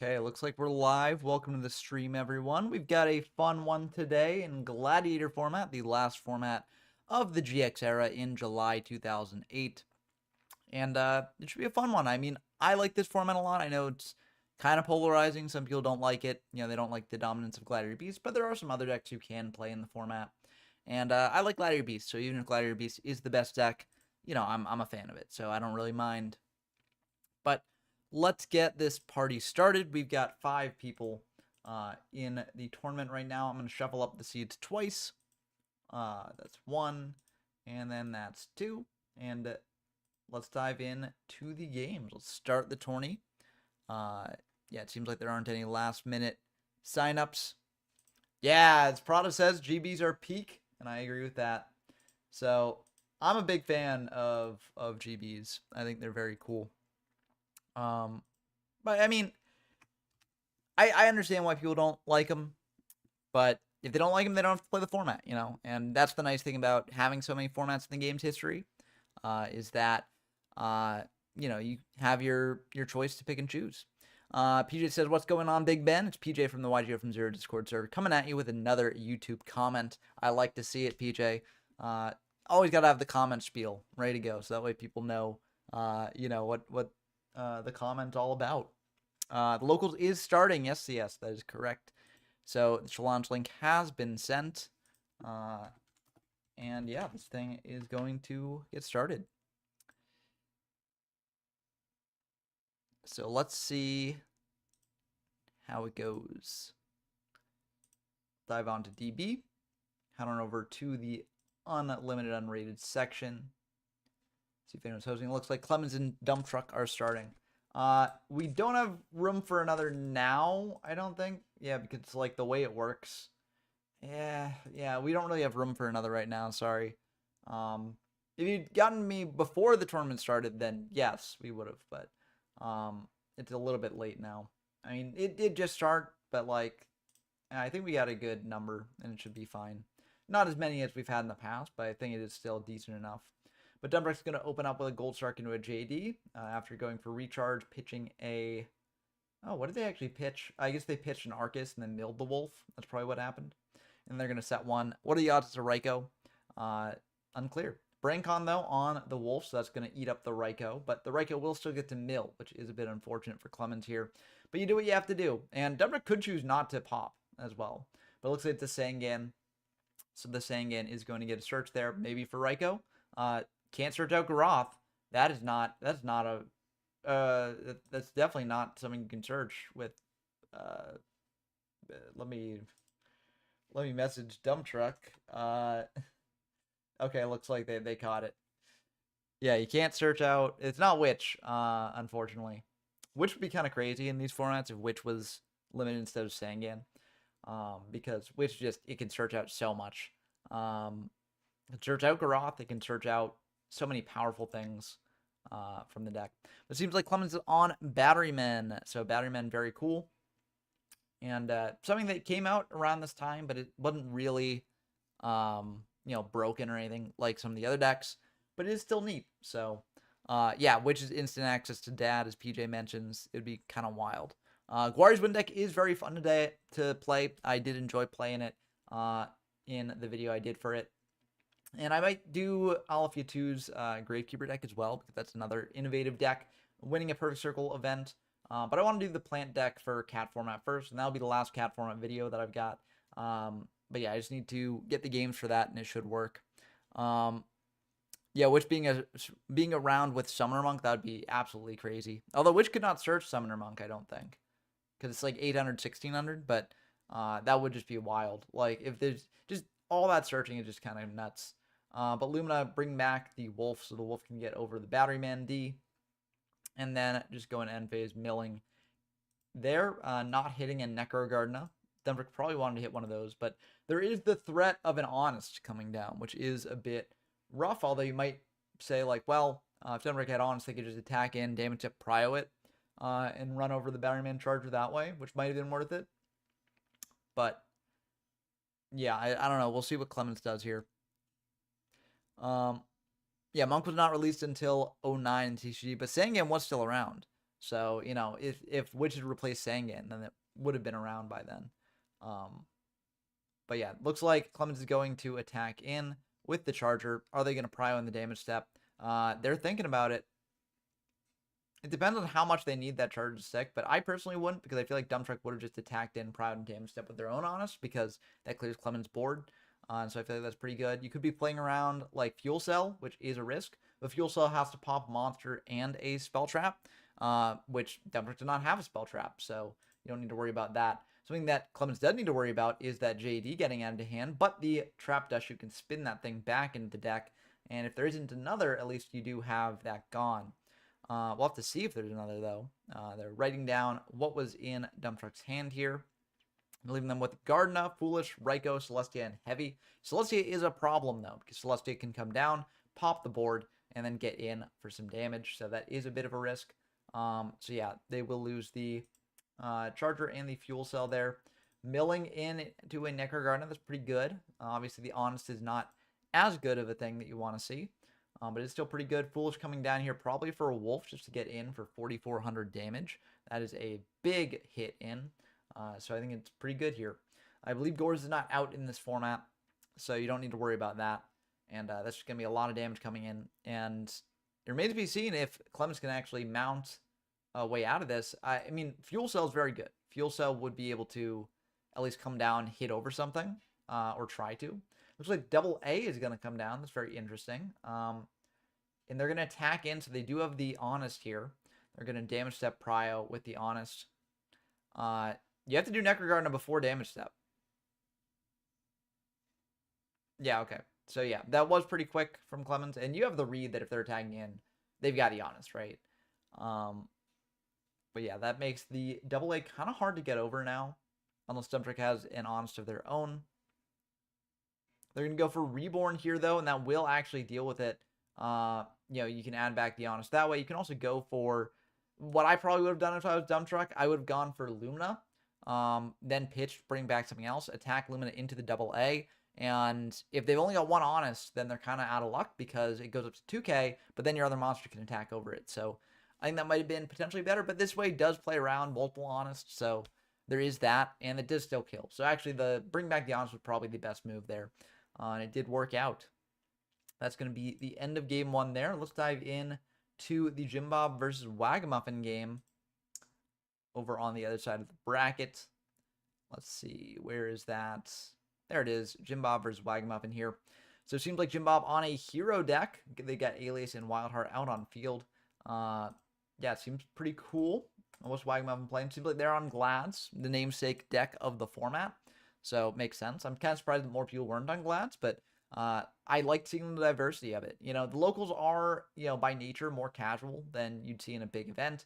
Okay, looks like we're live. Welcome to the stream, everyone. We've got a fun one today in Gladiator format, the last format of the GX era in July 2008. And it should be a fun one. I mean, I like this format a lot. I know it's kind of polarizing. Some people don't like it. You know, they don't like the dominance of Gladiator Beast, but there are some other decks who can play in the format. And I like Gladiator Beast, so even if Gladiator Beast is the best deck, you know, I'm a fan of it, so I don't really mind. But let's get this party started. We've got 5 people in the tournament right now. I'm going to shuffle up the seeds twice. That's 1, and then that's 2. And let's dive in to the games. Let's start the tourney. Yeah, it seems like there aren't any last-minute signups. Yeah, as Prada says, GBs are peak, and I agree with that. So I'm a big fan of GBs. I think they're very cool. But I mean, I understand why people don't like them, but if they don't like them, they don't have to play the format, you know. And that's the nice thing about having so many formats in the game's history, is that you know, you have your choice to pick and choose. PJ says, "What's going on, Big Ben?" It's PJ from the YGO from Zero Discord server coming at you with another YouTube comment. I like to see it, PJ. Always gotta have the comment spiel ready to go, so that way people know, you know, what the comment's all about. The locals is starting. Yes, that is correct. So the challenge link has been sent. And yeah, this thing is going to get started. So let's see how it goes. Dive on to DB. Head on over to the unlimited unrated section. See if anyone's hosting. It looks like Clemens and Dump Truck are starting. We don't have room for another now, I don't think. Yeah, because like the way it works. Yeah, we don't really have room for another right now, sorry. If you'd gotten me before the tournament started, then yes, we would have, but it's a little bit late now. I mean, it did just start, but like I think we got a good number and it should be fine. Not as many as we've had in the past, but I think it is still decent enough. But Dumbreck's going to open up with a Gold Shark into a JD after going for recharge, pitching a... Oh, what did they actually pitch? I guess they pitched an Arcus and then milled the Wolf. That's probably what happened. And they're going to set 1. What are the odds it's a Raikou? Unclear. Braincon, though, on the Wolf, so that's going to eat up the Raikou. But the Raikou will still get to mill, which is a bit unfortunate for Clemens here. But you do what you have to do. And Dumbreck could choose not to pop as well. But it looks like it's a Sangan. So the Sangan is going to get a search there, maybe for Raikou. Can't search out Garoth. That's definitely not something you can search with. Let me message Dump Truck. Okay, looks like they caught it. Yeah, you can't search out. It's not Witch, unfortunately. Witch would be kind of crazy in these formats if Witch was limited instead of Sangan. Because Witch it can search out so much. It can search out Garoth. It can search out so many powerful things from the deck. It seems like Clemens is on Batterymen. So Batterymen, very cool. And something that came out around this time, but it wasn't really, you know, broken or anything like some of the other decks. But it is still neat. So, yeah, which is instant access to Dad, as PJ mentions. It would be kind of wild. Guari's Wind deck is very fun today to play. I did enjoy playing it in the video I did for it. And I might do Alafia 2's Gravekeeper deck as well, because that's another innovative deck, winning a Perfect Circle event. But I want to do the plant deck for cat format first, and that'll be the last cat format video that I've got. But yeah, I just need to get the games for that, and it should work. Yeah, Witch being around with Summoner Monk, that would be absolutely crazy. Although Witch could not search Summoner Monk, I don't think, because it's like 800, 1600. But that would just be wild. Like if there's just all that searching is just kind of nuts. But Lumina bring back the Wolf, so the Wolf can get over the Batteryman D. And then just go in end phase, milling there, not hitting a Necrogardna. Denver probably wanted to hit one of those, but there is the threat of an Honest coming down, which is a bit rough, although you might say, like, well, if Denver had Honest, they could just attack in, damage it, prio it, and run over the Batteryman Charger that way, which might have been worth it. But, yeah, I don't know. We'll see what Clemens does here. Yeah, Monk was not released until 09 in TCG, but Sangan was still around. So, you know, if Witch had replaced Sangan, then it would have been around by then. But yeah, looks like Clemens is going to attack in with the Charger. Are they going to prio in the damage step? They're thinking about it. It depends on how much they need that Charger to stick, but I personally wouldn't, because I feel like Dump Truck would have just attacked in, prior and damage step with their own Honest, because that clears Clemens' board. And so I feel like that's pretty good. You could be playing around like Fuel Cell, which is a risk, but Fuel Cell has to pop Monster and a Spell Trap, which Dump Truck did not have a Spell Trap, so you don't need to worry about that. Something that Clemens does need to worry about is that JD getting out of hand, but the Trap Dust, you can spin that thing back into the deck, and if there isn't another, at least you do have that gone. We'll have to see if there's another, though. They're writing down what was in Dump Truck's hand here. Leaving them with Gardena, Foolish, Raikou, Celestia, and Heavy. Celestia is a problem, though, because Celestia can come down, pop the board, and then get in for some damage. So that is a bit of a risk. So yeah, they will lose the Charger and the Fuel Cell there. Milling in to a Necro Gardena, that's pretty good. Obviously, the Honest is not as good of a thing that you want to see. But it's still pretty good. Foolish coming down here probably for a Wolf just to get in for 4,400 damage. That is a big hit in. So I think it's pretty good here. I believe Gores is not out in this format, so you don't need to worry about that. And that's just going to be a lot of damage coming in. And it remains to be seen if Clemens can actually mount a way out of this. I mean, Fuel Cell is very good. Fuel Cell would be able to at least come down, hit over something, or try to. Looks like Double A is going to come down. That's very interesting. And they're going to attack in, so they do have the Honest here. They're going to damage step prio with the Honest. You have to do Necro Gardena before damage step. Yeah, okay. So yeah, that was pretty quick from Clemens. And you have the read that if they're attacking in, they've got the Honest, right? But yeah, that makes the Double A kind of hard to get over now, unless Dump Truck has an Honest of their own. They're going to go for Reborn here, though, and that will actually deal with it. You know, you can add back the Honest that way. You can also go for what I probably would have done if I was Dump Truck. I would have gone for Lumina, then pitched, bring back something else, attack Lumina into the Double A. And if they've only got one Honest, then they're kind of out of luck because it goes up to 2k, but then your other monster can attack over it. So I think that might have been potentially better, but this way does play around multiple Honest, so there is that, and it does still kill. So actually, the bring back the Honest was probably the best move there, and it did work out. That's going to be the end of game one there. Let's dive in to the Jim Bob versus Wagamuffin game over on the other side of the bracket. Let's see, where is that? There it is, Jim Bob versus Wagamuffin here. So it seems like Jim Bob on a hero deck. They got Alias and Wildheart out on field. Yeah, it seems pretty cool. What's Wagamuffin playing? Seems like they're on Glads, the namesake deck of the format. So it makes sense. I'm kind of surprised that more people weren't on Glads, but I like seeing the diversity of it. You know, the locals are, you know, by nature more casual than you'd see in a big event.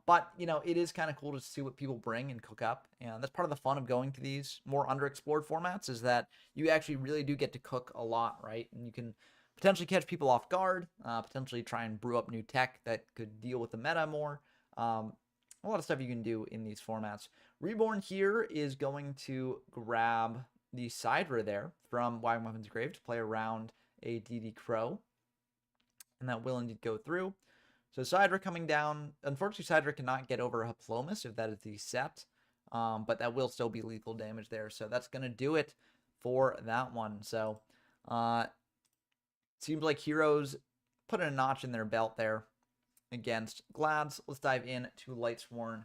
But, you know, it is kind of cool to see what people bring and cook up. And that's part of the fun of going to these more underexplored formats, is that you actually really do get to cook a lot, right? And you can potentially catch people off guard, potentially try and brew up new tech that could deal with the meta more. A lot of stuff you can do in these formats. Reborn here is going to grab the Sidra there from Wagamuffin's Grave to play around a DD Crow. And that will indeed go through. So Sidra coming down. Unfortunately, Sidra cannot get over Hiplomus if that is the set. But that will still be lethal damage there. So that's going to do it for that one. So seems like Heroes put a notch in their belt there against Glads. Let's dive in to Lightsworn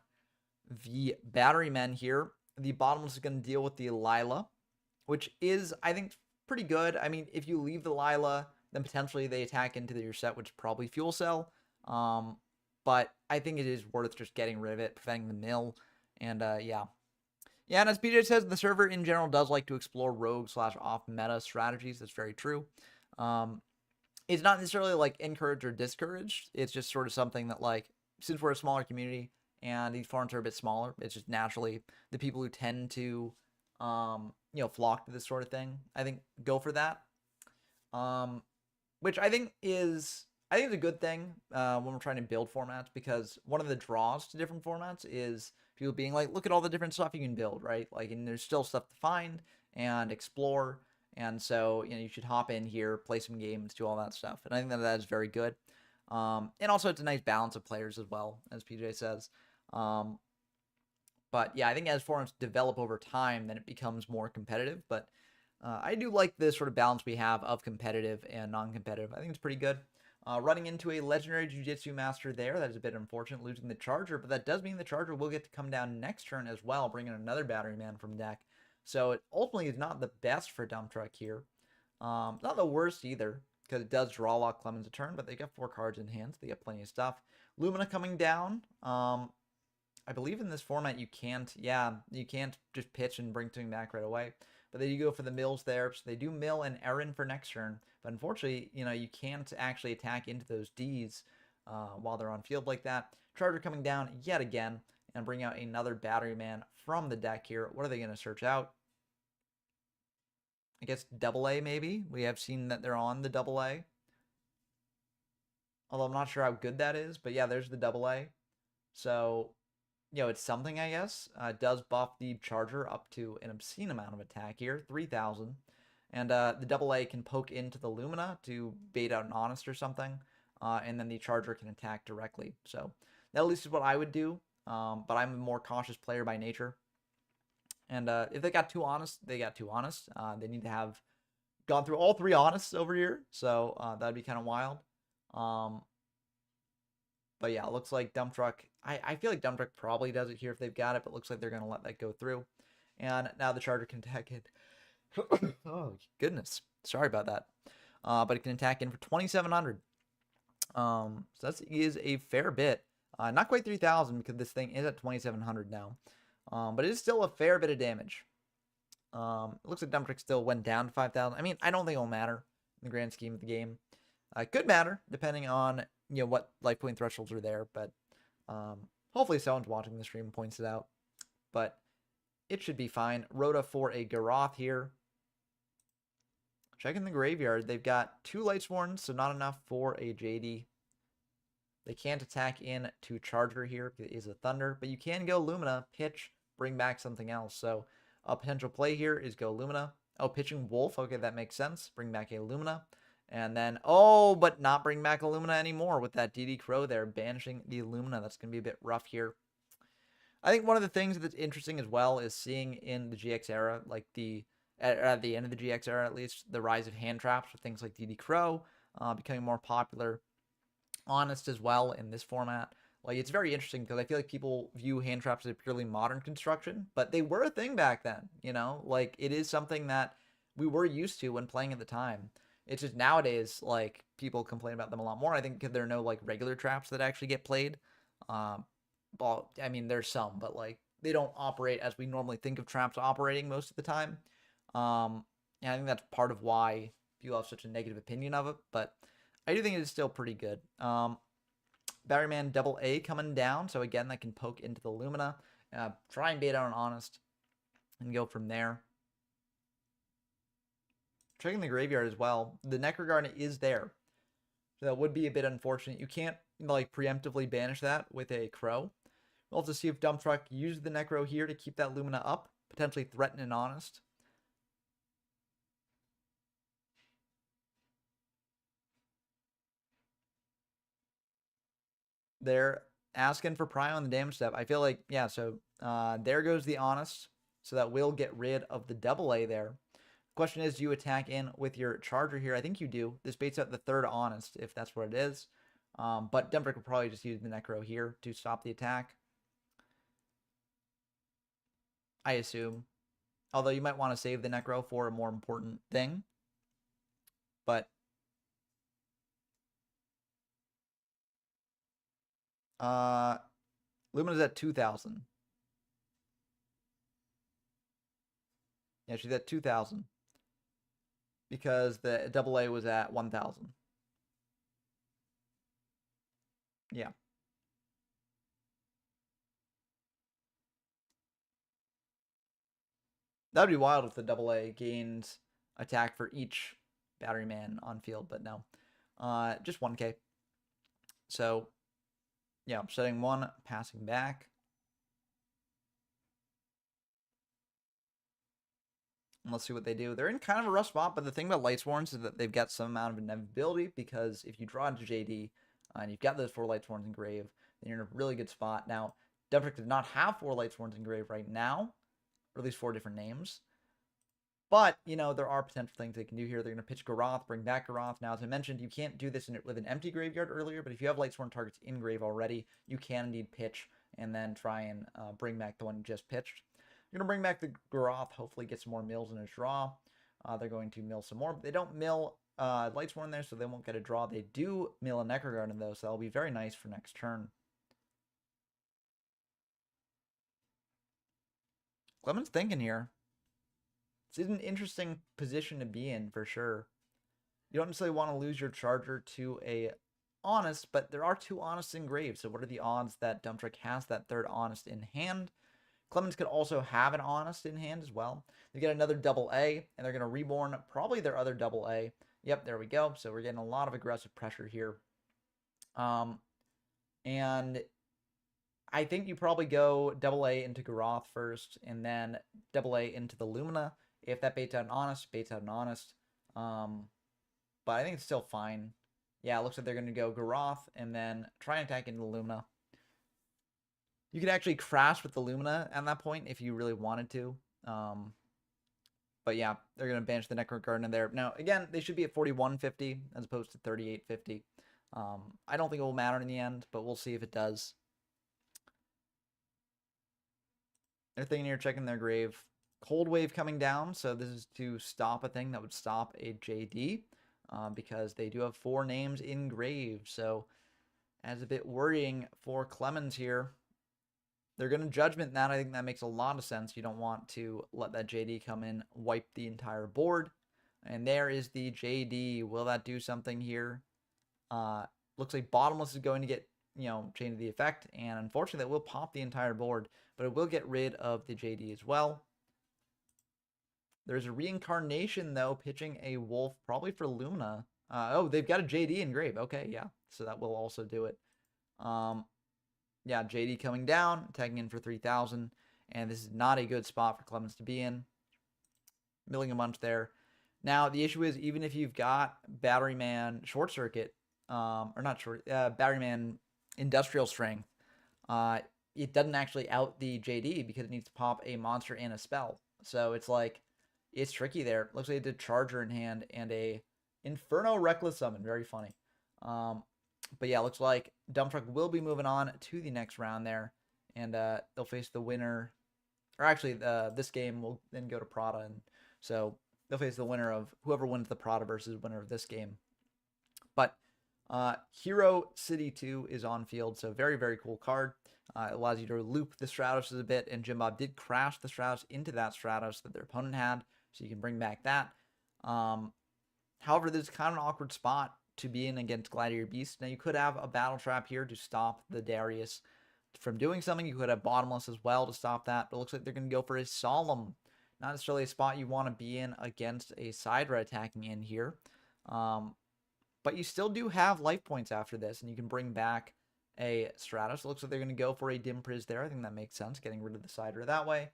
v Battery Men here. The bottomless is going to deal with the Lila, which is, I think, pretty good. I mean, if you leave the Lila, then potentially they attack into your set, which is probably Fuel Cell. But I think it is worth just getting rid of it, preventing the mill. And yeah. Yeah, and as BJ says, the server in general does like to explore rogue/off-meta strategies. That's very true. It's not necessarily like encouraged or discouraged. It's just sort of something that, like, since we're a smaller community and these farms are a bit smaller, it's just naturally the people who tend to, you know, flock to this sort of thing, I think, go for that. Which I think is a good thing when we're trying to build formats, because one of the draws to different formats is people being like, look at all the different stuff you can build, right? Like, and there's still stuff to find and explore. And so, you know, you should hop in here, play some games, do all that stuff. And I think that is very good. And also it's a nice balance of players as well, as PJ says. But yeah, I think as forums develop over time, then it becomes more competitive. But I do like the sort of balance we have of competitive and non-competitive. I think it's pretty good. Running into a legendary Jiu-Jitsu master there. That is a bit unfortunate, losing the Charger. But that does mean the Charger will get to come down next turn as well, bringing another Battery Man from deck. So it ultimately is not the best for Dump Truck here. Not the worst either, because it does draw lock Clemens a turn, but they got 4 cards in hand, so they got plenty of stuff. Lumina coming down. I believe in this format you can't just pitch and bring something back right away. But they do go for the mills there, so they do mill and Aaron for next turn. But unfortunately, you can't actually attack into those Ds while they're on field like that. Charger coming down yet again and bring out another Battery Man from the deck here. What are they going to search out? I guess AA maybe. We have seen that they're on the AA. Although I'm not sure how good that is. But yeah, there's the AA. So, it's something, I guess. It does buff the Charger up to an obscene amount of attack here, 3,000. And the AA can poke into the Lumina to bait out an Honest or something. And then the Charger can attack directly. So that at least is what I would do. But I'm a more cautious player by nature. And if they got 2 Honest, they got 2 Honest. They need to have gone through all 3 Honests over here. So that'd be kind of wild. But yeah, it looks like Dump Truck. I feel like Dump Truck probably does it here if they've got it, but looks like they're going to let that go through. And now the Charger can attack it. Oh, goodness. Sorry about that. But it can attack in for 2,700. So that is a fair bit. Not quite 3,000 because this thing is at 2,700 now. But it is still a fair bit of damage. It looks like Dump Truck still went down to 5,000. I mean, I don't think it'll matter in the grand scheme of the game. It could matter depending on what life point thresholds are there, but hopefully someone's watching the stream and points it out. But it should be fine. Rhoda for a Garoth here. Checking the graveyard. They've got 2 Lightsworns, so not enough for a JD. They can't attack in to Charger here. It is a Thunder, but you can go Lumina, pitch, bring back something else. So a potential play here is go Lumina. Oh, pitching Wolf. Okay, that makes sense. Bring back a Lumina. And then, but not bring back Illumina anymore with that DD Crow there, banishing the Illumina. That's going to be a bit rough here. I think one of the things that's interesting as well is seeing in the GX era, like at the end of the GX era at least, the rise of hand traps with things like DD Crow becoming more popular. Honest as well in this format. Like, it's very interesting because I feel like people view hand traps as a purely modern construction, but they were a thing back then, Like, it is something that we were used to when playing at the time. It's just nowadays, like, people complain about them a lot more. I think because there are no, like, regular traps that actually get played. Well, I mean, there's some, but, like, they don't operate as we normally think of traps operating most of the time. And I think that's part of why people have such a negative opinion of it, but I do think it is still pretty good. Battery Man AA coming down, so again, that can poke into the Lumina. Try and bait out an Honest and go from there. Checking the graveyard as well. The Necrogarnet is there. So that would be a bit unfortunate. You can't, like, preemptively banish that with a Crow. We'll have to see if Dump Truck uses the Necro here to keep that Lumina up. Potentially threaten an Honest. They're asking for pry on the damage step. I feel like, yeah, so there goes the Honest. So that will get rid of the AA there. Question is, do you attack in with your Charger here? I think you do. This baits out the 3rd Honest, if that's what it is. But Dump Truck will probably just use the Necro here to stop the attack. I assume. Although you might want to save the Necro for a more important thing. But Lumina's at 2,000. Yeah, she's at 2,000. Because the AA was at 1,000. Yeah. That would be wild if the AA gains attack for each Battery Man on field, but no. Just 1k. So, yeah, setting 1, passing back. And let's see what they do. They're in kind of a rough spot, but the thing about Lightsworns is that they've got some amount of inevitability, because if you draw into JD, and you've got those 4 Lightsworns in grave, then you're in a really good spot. Now, Dumptrick does not have 4 Lightsworns in grave right now, or at least 4 different names. But, you know, there are potential things they can do here. They're going to pitch Garoth, bring back Garoth. Now, as I mentioned, you can't do this with an empty graveyard earlier, but if you have Lightsworn targets in grave already, you can indeed pitch and then try and bring back the one you just pitched. You're going to bring back the Garoth, hopefully get some more mills in his draw. They're going to mill some more, but they don't mill Lightsworn there, so they won't get a draw. They do mill a Necrogarden, though, so that'll be very nice for next turn. Clement's thinking here. This is an interesting position to be in, for sure. You don't necessarily want to lose your Charger to a Honest, but there are 2 Honest in grave, so what are the odds that Dumptrick has that 3rd Honest in hand? Clemens could also have an Honest in hand as well. They get another double A, and they're going to reborn probably their other double A. Yep, there we go. So we're getting a lot of aggressive pressure here. And I think you probably go double A into Garoth first, and then double A into the Lumina. If that baits out an Honest, baits out an Honest. But I think it's still fine. Yeah, it looks like they're going to go Garoth and then try and attack into the Lumina. You could actually crash with the Lumina at that point if you really wanted to. But yeah, they're going to banish the Necrogarden in there. Now, again, they should be at 4150 as opposed to 3850. I don't think it will matter in the end, but we'll see if it does. They're thinking here, checking their grave. Cold Wave coming down, so this is to stop a thing that would stop a JD, because they do have 4 names in grave, so that's a bit worrying for Clemens here. They're going to Judgment that. I think that makes a lot of sense. You don't want to let that JD come in, wipe the entire board. And there is the JD. Will that do something here? Looks like Bottomless is going to get, you know, Chain of the Effect, and unfortunately that will pop the entire board, but it will get rid of the JD as well. There's a Reincarnation, though, pitching a Wolf, probably for Lumina. Oh, they've got a JD in grave. Okay, yeah, so that will also do it. Yeah, JD coming down, tagging in for 3,000, and this is not a good spot for Clemens to be in. Milling a bunch there. Now, the issue is, even if you've got Batteryman Short Circuit, or not short, Batteryman Industrial Strength, it doesn't actually out the JD because it needs to pop a monster and a spell. So it's like, it's tricky there. Looks like it did Charger in hand and a Inferno Reckless Summon. Very funny. But yeah, looks like Dumptruck will be moving on to the next round there. And they'll face the winner. Or actually, this game will then go to Prada. And so they'll face the winner of whoever wins the Prada versus winner of this game. But Hero City 2 is on field. So very, very cool card. It allows you to loop the Stratos a bit. And Jim Bob did crash the Stratos into that Stratos that their opponent had. So you can bring back that. However, this is kind of an awkward spot to be in against Gladiator Beast. Now, you could have a Battle Trap here to stop the Darius from doing something. You could have Bottomless as well to stop that. But it looks like they're going to go for a Solemn. Not necessarily a spot you want to be in against a Sidra attacking in here. But you still do have life points after this, and you can bring back a Stratos. It looks like they're going to go for a Dim Priz there. I think that makes sense, getting rid of the Sidra that way.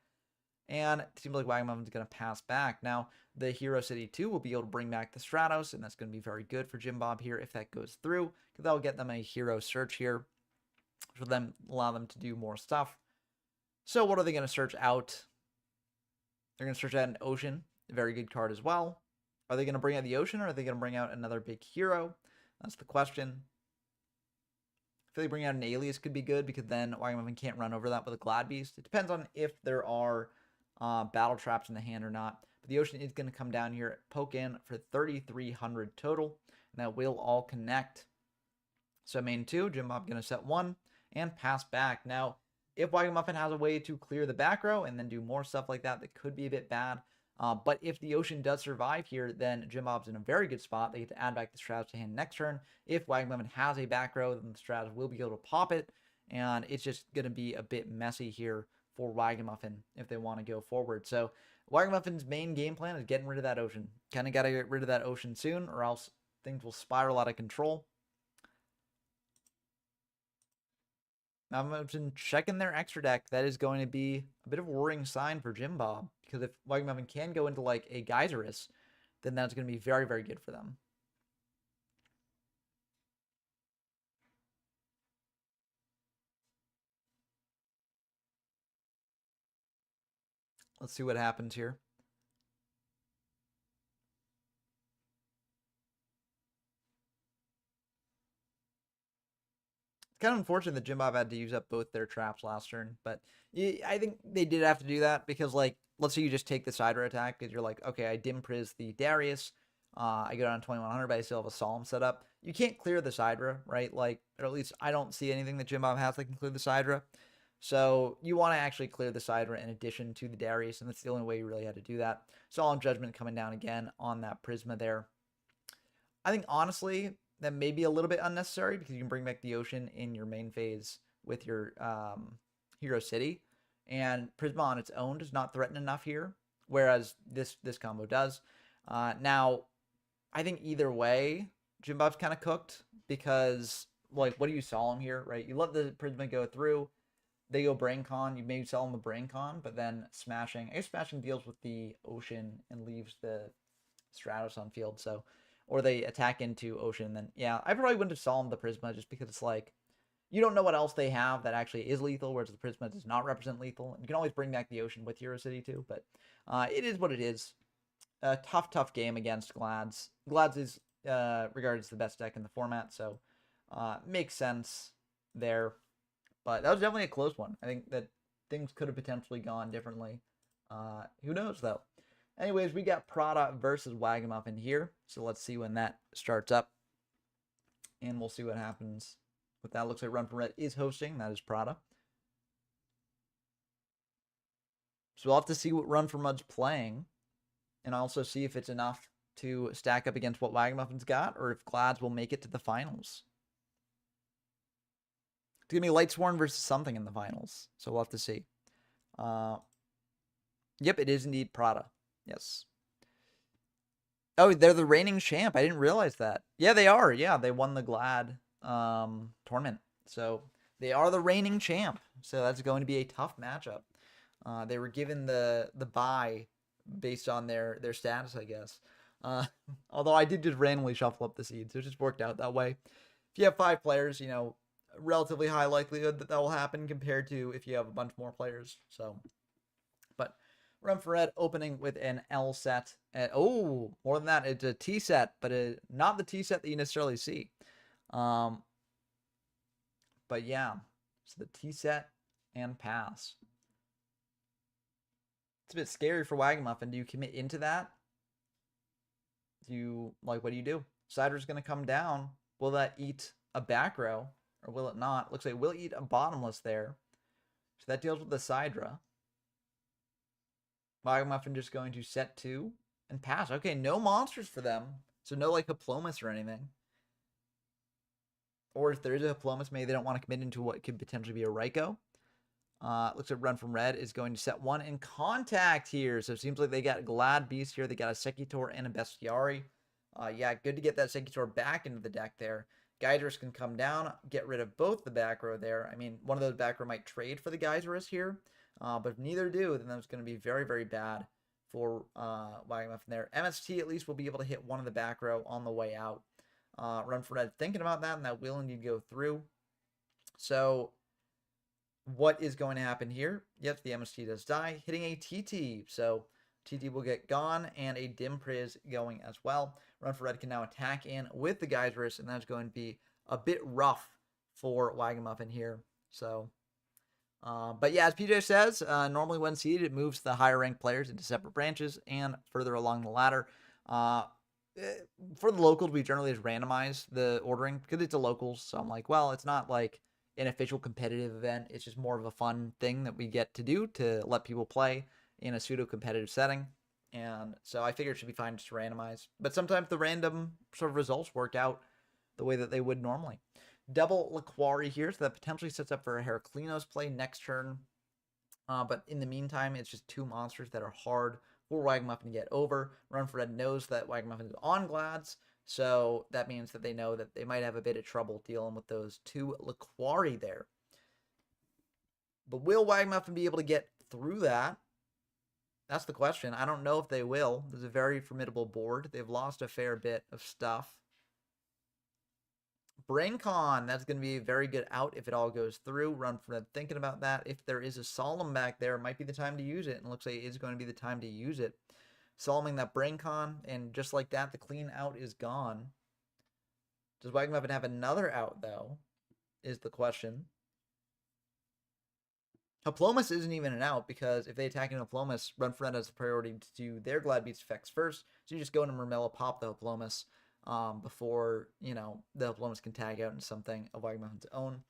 And it seems like Wagamuffin's going to pass back. Now, the Hero City 2 will be able to bring back the Stratos, and that's going to be very good for Jim Bob here if that goes through, because that'll get them a Hero Search here, which will then allow them to do more stuff. So what are they going to search out? They're going to search out an Ocean, a very good card as well. Are they going to bring out the Ocean, or are they going to bring out another big hero? That's the question. I feel like bringing out an Alias could be good, because then Wagamuffin can't run over that with a Glad Beast. It depends on if there are battle traps in the hand or not. But the Ocean is going to come down here, poke in for 3,300 total, and that will all connect. So main 2, Jim Bob going to set 1 and pass back. Now, if Wagamuffin has a way to clear the back row and then do more stuff like that, that could be a bit bad. But if the Ocean does survive here, then Jim Bob's in a very good spot. They get to add back the Stratos to hand next turn. If Wagamuffin has a back row, then the Stratos will be able to pop it, and it's just going to be a bit messy here for Wagamuffin if they want to go forward. So Wagamuffin's main game plan is getting rid of that Ocean. Kind of got to get rid of that Ocean soon, or else things will spiral out of control. Wagamuffin checking their extra deck. That is going to be a bit of a worrying sign for Jim Bob, because if Wagamuffin can go into like a Geyserus, then that's going to be very, very good for them. Let's see what happens here. It's kind of unfortunate that Jim Bob had to use up both their traps last turn, but I think they did have to do that because, like, let's say you just take the Sidra attack because you're like, okay, I dim priz the Darius, I go down 2100, but I still have a Solemn set up. You can't clear the Sidra, right? Like, or at least I don't see anything that Jim Bob has that can clear the Sidra. So you want to actually clear the Sidra in addition to the Darius, and that's the only way you really had to do that. Solemn Judgment coming down again on that Prisma there. I think, honestly, that may be a little bit unnecessary because you can bring back the Ocean in your main phase with your Hero City. And Prisma on its own does not threaten enough here, whereas this combo does. Now, I think either way, Jim Bob's kind of cooked because, like, what do you Solemn here, right? You let the Prisma go through. They go Brain Con. You maybe sell them the Brain Con, but then Smashing. I guess Smashing deals with the Ocean and leaves the Stratos on field, so... Or they attack into Ocean, then, yeah, I probably wouldn't have Solemn the Prisma just because it's like, you don't know what else they have that actually is lethal, whereas the Prisma does not represent lethal. And you can always bring back the Ocean with Hero City too, but it is what it is. A tough game against Glads. Glads is regarded as the best deck in the format, so makes sense there. But that was definitely a close one. I think that things could have potentially gone differently. Who knows, though? Anyways, we got Prada versus Wagamuffin here. So let's see when that starts up. And we'll see what happens with that. Looks like Run for Red is hosting. That is Prada. So we'll have to see what Run for Mud's playing. And also see if it's enough to stack up against what Wagamuffin's got. Or if Glads will make it to the finals. It's going to be Lightsworn versus something in the finals. So we'll have to see. Yep, it is indeed Prada. Yes. Oh, they're the reigning champ. I didn't realize that. Yeah, they are. Yeah, they won the Glad tournament. So they are the reigning champ. So that's going to be a tough matchup. They were given the bye based on their status, I guess. Although I did just randomly shuffle up the seeds. So it just worked out that way. If you have 5 players, you know, relatively high likelihood that will happen compared to if you have a bunch more players. So, but Run for Red opening with an L set. Oh, more than that, it's a T set, but not the T set that you necessarily see. But yeah, so the T set and pass. It's a bit scary for Wagamuffin. Do you commit into that? Do you, like, what do you do? Cider's going to come down. Will that eat a back row, or will it not? Looks like it will eat a bottomless there. So that deals with the Sidra. Wagamuffin just going to set 2 and pass. Okay, no monsters for them. So no, like, Hiplomas or anything. Or if there is a Hiplomas, maybe they don't want to commit into what could potentially be a Raikou. Looks like Run from Red is going to set 1 in contact here. So it seems like they got Glad Beast here. They got a Sekitor and a Bestiari. Yeah, good to get that Sekitor back into the deck there. Gyzarus can come down, get rid of both the back row there. I mean, one of those back row might trade for the Gyzarus here. But if neither do, then that's going to be very, very bad for Wagamuffin there. MST at least will be able to hit one of the back row on the way out. Run for Red thinking about that, and that will indeed go through. So what is going to happen here? Yep, the MST does die, hitting a TT. So TT will get gone, and a Dim Priz going as well. Run for Red can now attack in with the Gyzarus, and that's going to be a bit rough for Wagamuffin here. So... but yeah, as PJ says, normally when seeded, it moves the higher ranked players into separate branches and further along the ladder. For the locals, we generally just randomize the ordering because it's a locals. So I'm like, well, it's not like an official competitive event. It's just more of a fun thing that we get to do to let people play in a pseudo competitive setting. And so I figure it should be fine just to randomize. But sometimes the random sort of results work out the way that they would normally. Double Laquari here, so that potentially sets up for a Heraclinos play next turn. But in the meantime, it's just 2 monsters that are hard for Wagamuffin to get over. Run for Red knows that Wagamuffin is on Glads, so that means that they know that they might have a bit of trouble dealing with those 2 Laquari there. But will Wagamuffin be able to get through that? That's the question. I don't know if they will. There's a very formidable board. They've lost a fair bit of stuff. BrainCon, that's going to be a very good out if it all goes through. Run for Red thinking about that. If there is a Solemn back there, it might be the time to use it. And it looks like it is going to be the time to use it. Soloming that BrainCon, and just like that, the clean out is gone. Does Wagmuffin have another out, though, is the question. Hoplomus isn't even an out, because if they attack in Hoplomus, Run for Red has the priority to do their Glad Beats effects first. So you just go into Murmilla, pop the Hoplomus before, you know, the Hoplomus can tag out into something of Wagmuffin's own.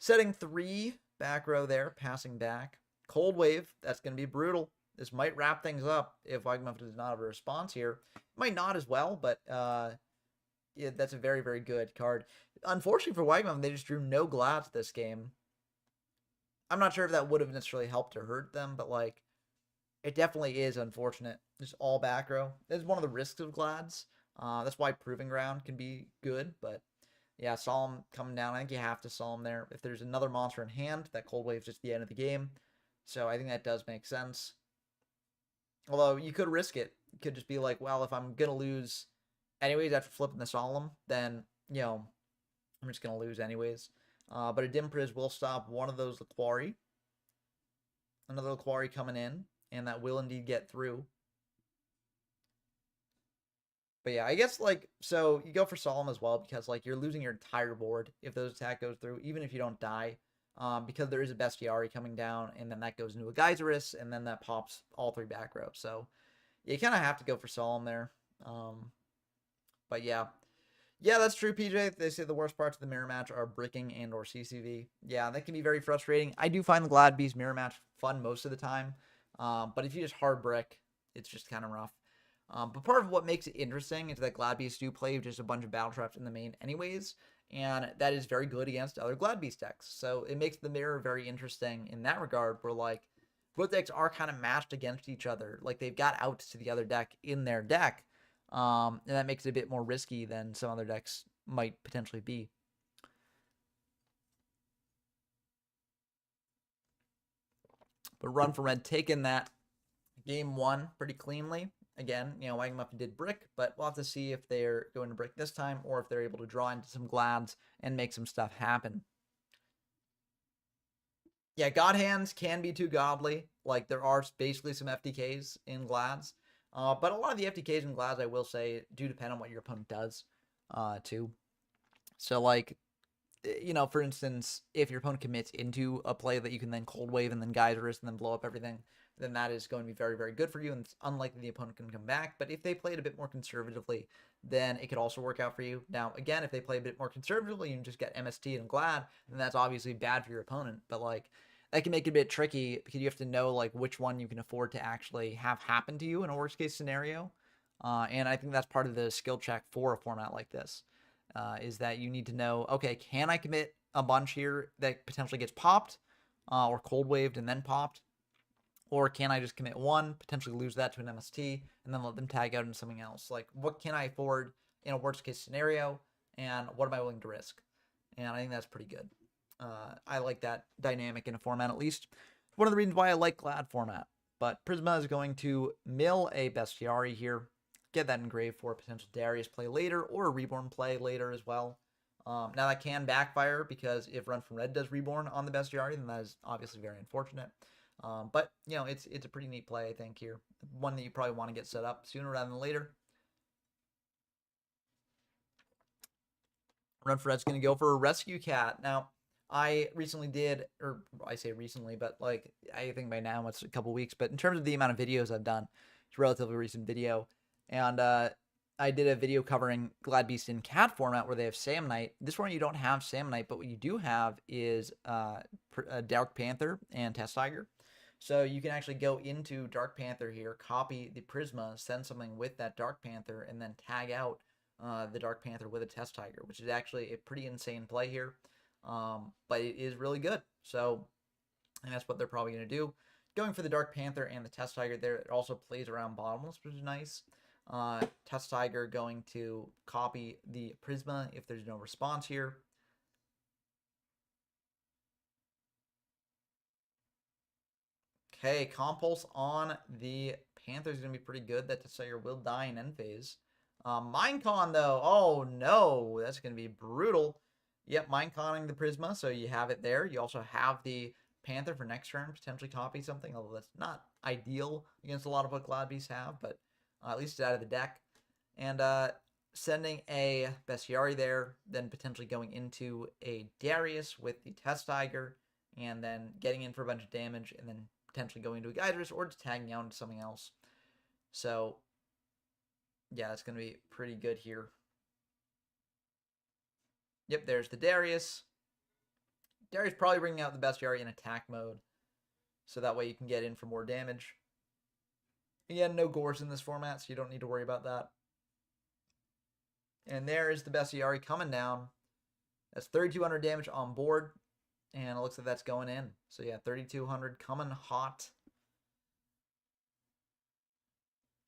Setting 3, back row there, passing back. Cold Wave, that's going to be brutal. This might wrap things up if Wagmuffin does not have a response here. Might not as well, but yeah, that's a very, very good card. Unfortunately for Wagmuffin, they just drew no Glads this game. I'm not sure if that would have necessarily helped or hurt them, but, like, it definitely is unfortunate. Just all back row. It's one of the risks of Glads. That's why Proving Ground can be good, but yeah, Solemn coming down. I think you have to Solemn there. If there's another monster in hand, that Cold Wave's just the end of the game. So I think that does make sense. Although you could risk it. You could just be like, well, if I'm going to lose anyways after flipping the Solemn, then, you know, I'm just going to lose anyways. But a Dim Priz will stop one of those Laquari. Another Laquari coming in, and that will indeed get through. But yeah, I guess, like, so you go for Solemn as well, because, like, you're losing your entire board if those attack goes through, even if you don't die. Because there is a Bestiari coming down, and then that goes into a Geyserus, and then that pops all 3 back row. So you kind of have to go for Solemn there. But yeah. Yeah, that's true, PJ. They say the worst parts of the mirror match are bricking and or CCV. Yeah, that can be very frustrating. I do find the Glad Beast mirror match fun most of the time. But if you just hard brick, it's just kind of rough. But part of what makes it interesting is that Glad Beasts do play just a bunch of battle traps in the main anyways. And that is very good against other Glad Beast decks. So it makes the mirror very interesting in that regard, where, like, both decks are kind of matched against each other. Like, they've got outs to the other deck in their deck. And that makes it a bit more risky than some other decks might potentially be. But Run for Red taking that game 1 pretty cleanly. Again, you know, Wagmuffin did brick, but we'll have to see if they're going to brick this time or if they're able to draw into some Glads and make some stuff happen. Yeah, God Hands can be too godly. Like, there are basically some FTKs in Glads. But a lot of the FTKs and Glads, I will say, do depend on what your opponent does, too. So, like, you know, for instance, if your opponent commits into a play that you can then Cold Wave and then Geyserus and then blow up everything, then that is going to be very, very good for you, and it's unlikely the opponent can come back. But if they play it a bit more conservatively, then it could also work out for you. Now, again, if they play a bit more conservatively and just get MST and Glad, then that's obviously bad for your opponent. But, like, that can make it a bit tricky because you have to know, like, which one you can afford to actually have happen to you in a worst case scenario. And I think that's part of the skill check for a format like this, is that you need to know, okay, can I commit a bunch here that potentially gets popped or cold waved and then popped? Or can I just commit one, potentially lose that to an MST, and then let them tag out into something else? Like, what can I afford in a worst case scenario, and what am I willing to risk? And I think that's pretty good. I like that dynamic in a format, at least. One of the reasons why I like Glad format. But Prisma is going to mill a Bestiari here, get that engraved for a potential Darius play later, or a Reborn play later as well. Now that can backfire, because if Run from Red does Reborn on the Bestiari, then that is obviously very unfortunate. But, you know, it's a pretty neat play, I think, here. One that you probably want to get set up sooner rather than later. Run for Red's going to go for a Rescue Cat. Now, I recently did, or I say recently, but, like, I think by now it's a couple weeks, but in terms of the amount of videos I've done, it's a relatively recent video. And I did a video covering Glad Beast in Cat format where they have Samnite. This one you don't have Samnite, but what you do have is Dark Panther and Test Tiger. So you can actually go into Dark Panther here, copy the Prisma, send something with that Dark Panther, and then tag out the Dark Panther with a Test Tiger, which is actually a pretty insane play here. But it is really good. So, and that's what they're probably going to do. Going for the Dark Panther and the Test Tiger there, it also plays around bottomless, which is nice. Test Tiger going to copy the Prisma if there's no response here. Okay, Compulse on the Panther is going to be pretty good. That Test Tiger will die in end phase. Minecon, though, oh no, that's going to be brutal. Yep, mind conning the Prisma, so you have it there. You also have the Panther for next turn, potentially copy something, although that's not ideal against a lot of what Glad Beasts have, but at least it's out of the deck. And sending a Bestiary there, then potentially going into a Darius with the Test Tiger, and then getting in for a bunch of damage, and then potentially going into a Geysers, or just tagging out into something else. So, yeah, it's going to be pretty good here. Yep, there's the Darius. Darius probably bringing out the Bestiary in attack mode, so that way you can get in for more damage. Again, no Gores in this format, so you don't need to worry about that. And there is the Bestiary coming down. That's 3,200 damage on board, and it looks like that's going in. So yeah, 3,200 coming hot.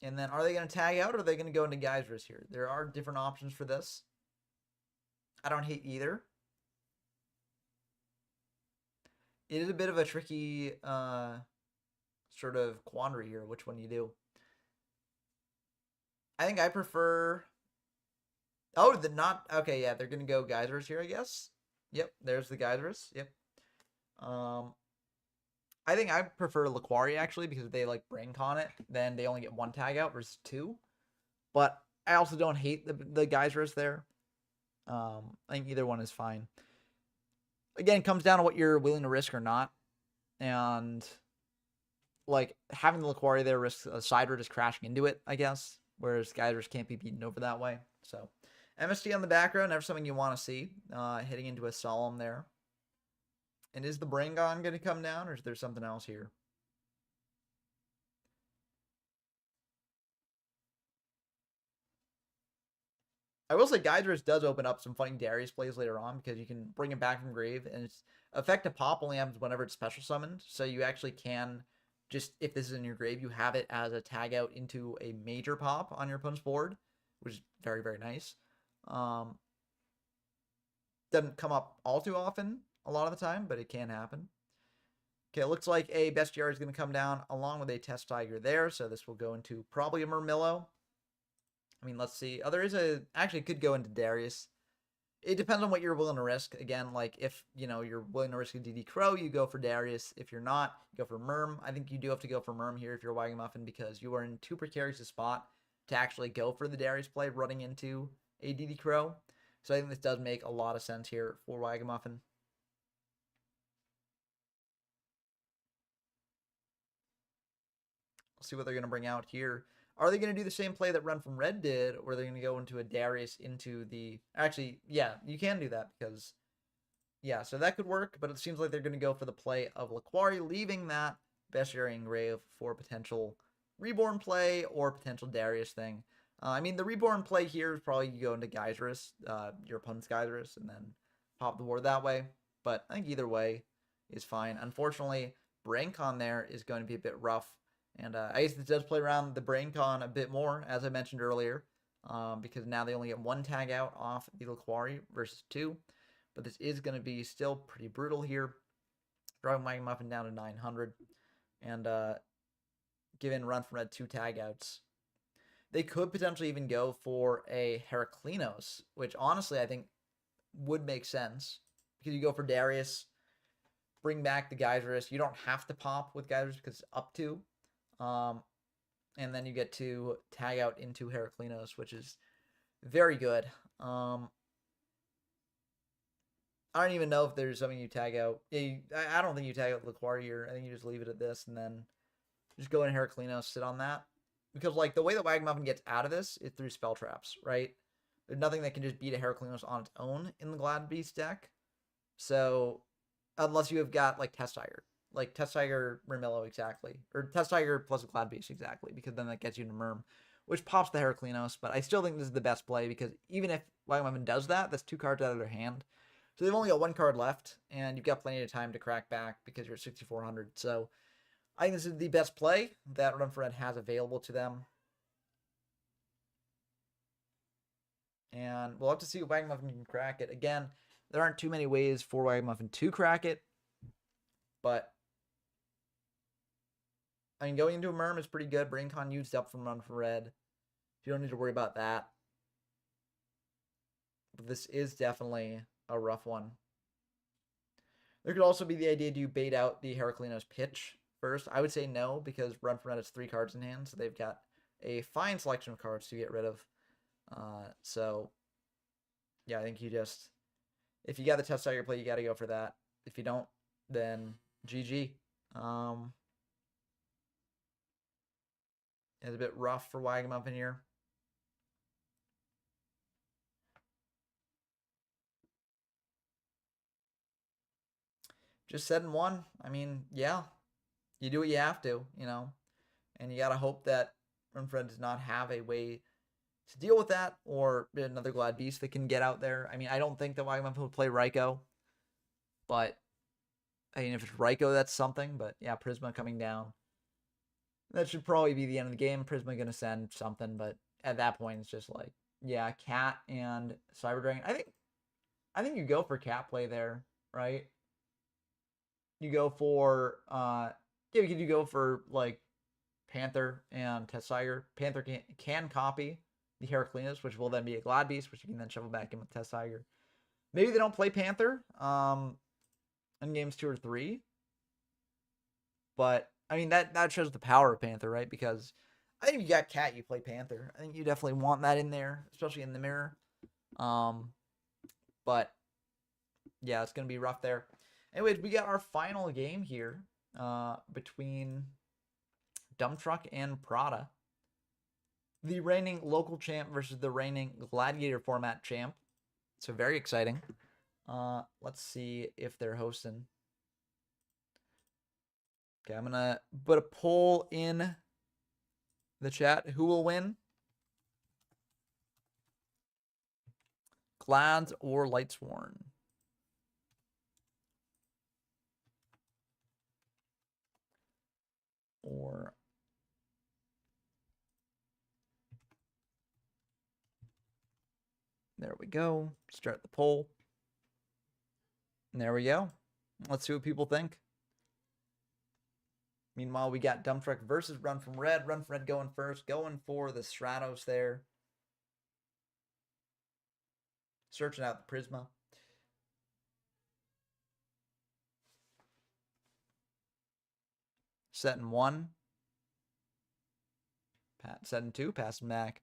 And then are they going to tag out, or are they going to go into Geysers here? There are different options for this. I don't hate either. It is a bit of a tricky sort of quandary here, which one you do. I think I prefer... Oh, okay, yeah, they're going to go Geysers here, I guess. Yep, there's the Geysers. Yep. I think I prefer Laquari, actually, because they, like, brain con it. Then they only get 1 tag out versus 2. But I also don't hate the Geysers there. I think either one is fine. Again, it comes down to what you're willing to risk or not. And, like, having the Laquari there risks a Sidra just crashing into it, I guess. Whereas Geysers can't be beaten over that way. So, MST on the background, never something you want to see. Hitting into a Solemn there. And is the Brain Gon going to come down, or is there something else here? I will say Geysers does open up some funny Darius plays later on, because you can bring it back from grave, and its effective pop only happens whenever it's special summoned, so you actually can just, if this is in your grave, you have it as a tag out into a major pop on your opponent's board, which is very, very nice. Doesn't come up all too often a lot of the time, but it can happen. Okay, it looks like a Bestiary is going to come down along with a Test Tiger there, so this will go into probably a Murmillo. I mean, let's see. Oh, there is a... Actually, it could go into Darius. It depends on what you're willing to risk. Again, like, if, you know, you're willing to risk a DD Crow, you go for Darius. If you're not, you go for Murm. I think you do have to go for Murm here if you're Wagamuffin, because you are in too precarious a spot to actually go for the Darius play running into a DD Crow. So I think this does make a lot of sense here for Wagamuffin. Let's see what they're going to bring out here. Are they going to do the same play that Run from Red did, or are they going to go into a Darius into the... Actually, yeah, you can do that, because... Yeah, so that could work, but it seems like they're going to go for the play of Laquari, leaving that Bestiary in grave for potential Reborn play or potential Darius thing. I mean, the Reborn play here is probably you go into Geysers, your opponent's Geysers, and then pop the board that way. But I think either way is fine. Unfortunately, BrainCon there is going to be a bit rough. And I guess this does play around the BrainCon a bit more, as I mentioned earlier, because now they only get 1 tag out off the Laquari versus 2. But this is going to be still pretty brutal here. Driving Wagamuffin down to 900. And giving Run from Red 2 tag outs. They could potentially even go for a Heraclinos, which honestly I think would make sense. Because you go for Darius, bring back the Geysers. You don't have to pop with Geysers because it's up to. And then you get to tag out into Heraclinos, which is very good. I don't even know if there's something you tag out. I don't think you tag out Laquari here. I think you just leave it at this and then just go in Heraclinos, sit on that. Because, like, the way that Wagamuffin gets out of this is through spell traps, right? There's nothing that can just beat a Heraclinos on its own in the Glad Beast deck. So, unless you have got, like, Test Tiger. Like, Test Tiger, Murmillo, exactly. Or Test Tiger plus a Glad Beast, exactly. Because then that gets you to Murm, which pops the Heraclinos. But I still think this is the best play, because even if Wagamuffin does that, that's 2 cards out of their hand. So they've only got 1 card left, and you've got plenty of time to crack back because you're at 6,400. So I think this is the best play that Run for Red has available to them. And we'll have to see if Wagamuffin can crack it. Again, there aren't too many ways for Wagamuffin to crack it. But, I mean, going into a Murm is pretty good. BrainCon used up from Run for Red. You don't need to worry about that. But this is definitely a rough one. There could also be the idea, do you bait out the Heraclinos pitch first? I would say no, because Run from Red has 3 cards in hand, so they've got a fine selection of cards to get rid of. So, yeah, I think you just, if you got the Test Tiger play, you got to go for that. If you don't, then GG. It's a bit rough for Wagamuffin here. Just 7-1. I mean, yeah, you do what you have to, you know, and you got to hope that Renfred does not have a way to deal with that, or another Glad Beast that can get out there. I mean, I don't think that Wagamuffin would play Raikou, but I mean, if it's Raikou, that's something. But yeah, Prisma coming down. That should probably be the end of the game. Prisma going to send something, but at that point, it's just like, yeah, Cat and Cyber Dragon. I think you go for Cat play there, right? You go for, yeah, you go for, like, Panther and Test Tiger. Panther can copy the Heraclinos, which will then be a Glad Beast, which you can then shovel back in with Test Tiger. Maybe they don't play Panther in games 2 or 3. But, I mean, that shows the power of Panther, right? Because I think if you got Cat, you play Panther. I think you definitely want that in there, especially in the mirror. But, yeah, it's going to be rough there. Anyways, we got our final game here between Dump Truck and Prada. The reigning local champ versus the reigning Gladiator Format champ. So very exciting. Let's see if they're hosting. Okay, I'm going to put a poll in the chat. Who will win? Glads or Lightsworn? Or there we go. Start the poll. And there we go. Let's see what people think. Meanwhile, we got Dump Truck versus Run from Red. Run from Red going first. Going for the Stratos there. Searching out the Prisma. Setting 1. Setting 2. Passing back.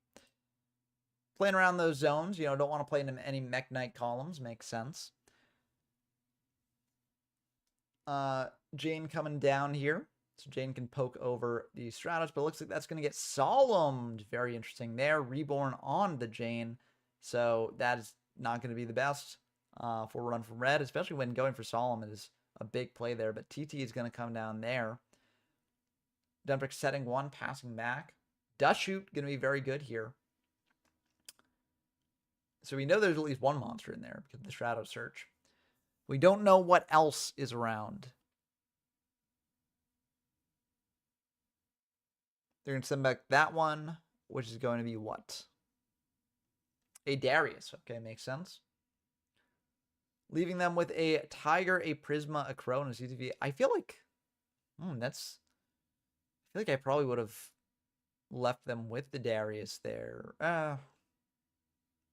Playing around those zones. You know, don't want to play in any Mech Knight columns. Makes sense. Jane coming down here. So Jane can poke over the Stratos, but it looks like that's going to get solemned. Very interesting there. Reborn on the Jane. So that is not going to be the best for Run from Red, especially when going for Solemn is a big play there. But TT is going to come down there. Dumbrick setting 1, passing back. Dust Shoot going to be very good here. So we know there's at least one monster in there because of the Shadow Search. We don't know what else is around. They're going to send back that one, which is going to be what? A Darius. Okay, makes sense. Leaving them with a Tiger, a Prisma, a Crow, and a CTV. I feel like... I feel like I probably would have left them with the Darius there.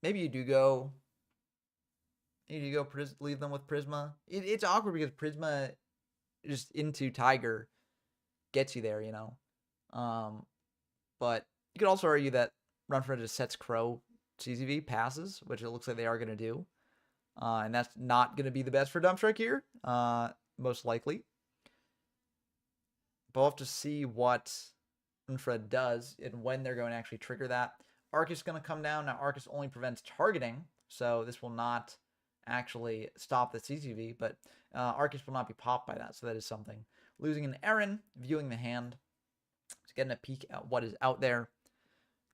Maybe you do go... leave them with Prisma. It's awkward because Prisma just into Tiger gets you there, you know. But you could also argue that Run for Red just sets Crow CZV passes, which it looks like they are going to do. And that's not going to be the best for Dump Truck here, most likely. But we'll have to see what Run for Red does and when they're going to actually trigger that. Arcus is going to come down. Now, Arcus only prevents targeting, so this will not actually stop the CCV, but Arcus will not be popped by that, so that is something. Losing an Aaron, viewing the hand, just getting a peek at what is out there,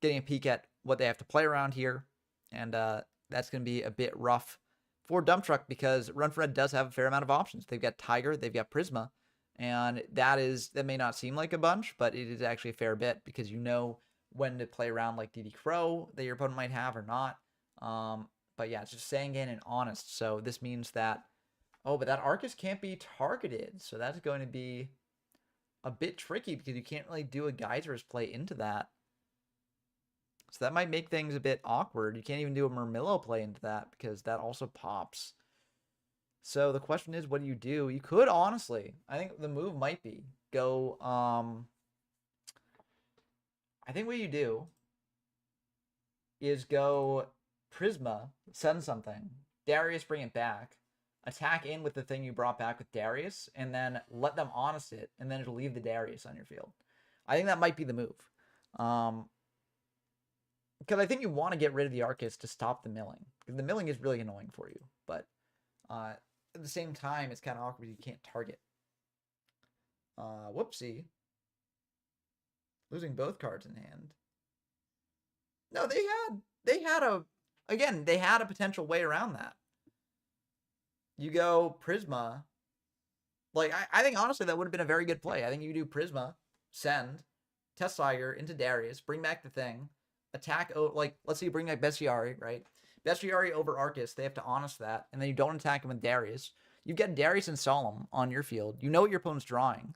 getting a peek at what they have to play around here, and that's going to be a bit rough for Dump Truck because Run for Red does have a fair amount of options. They've got Tiger, they've got Prisma, and that may not seem like a bunch, but it is actually a fair bit because you know when to play around like DD Crow that your opponent might have or not. But yeah, it's just Sangan and Honest. So this means that, but that Arcus can't be targeted. So that's going to be a bit tricky because you can't really do a Geyser's play into that. So that might make things a bit awkward. You can't even do a Murmillo play into that because that also pops. So the question is, what do you do? You could honestly, I think the move might be go. I think what you do is go Prisma, send something, Darius bring it back, attack in with the thing you brought back with Darius, and then let them honest it, and then it'll leave the Darius on your field. I think that might be the move. Because I think you want to get rid of the Arcus to stop the milling. Because the milling is really annoying for you. But at the same time, it's kind of awkward you can't target. Whoopsie. Losing both cards in hand. No, they had a potential way around that. You go Prisma. Like, I think honestly that would have been a very good play. I think you do Prisma, send, Test Tiger into Darius, bring back the thing, attack, like, let's say you bring back Bestiari, right? Bestiari over Arcus, they have to honest that, and then you don't attack him with Darius. You get Darius and Solemn on your field. You know what your opponent's drawing.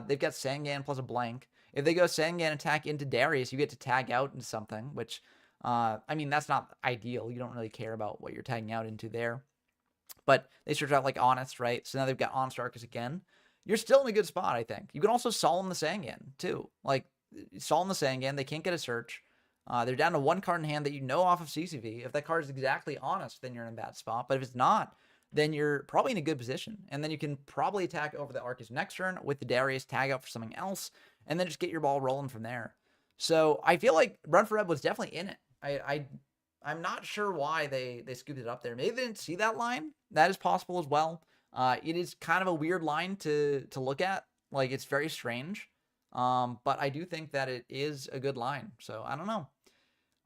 They've got Sangan plus a blank. If they go Sangan attack into Darius, you get to tag out into something, which, I mean, that's not ideal. You don't really care about what you're tagging out into there. But they search out like Honest, right? So now they've got Honest Arcus again. You're still in a good spot, I think. You can also Solemn the Sangan, too. Like, Solemn the Sangan, they can't get a search. They're down to one card in hand that you know off of CCV. If that card is exactly Honest, then you're in a bad spot. But if it's not, then you're probably in a good position. And then you can probably attack over the Arcus next turn with the Darius, tag out for something else, and then just get your ball rolling from there. So I feel like Run for Red was definitely in it. I'm not sure why they scooped it up there. Maybe they didn't see that line. That is possible as well. It is kind of a weird line to look at. Like, it's very strange. But I do think that it is a good line. So I don't know.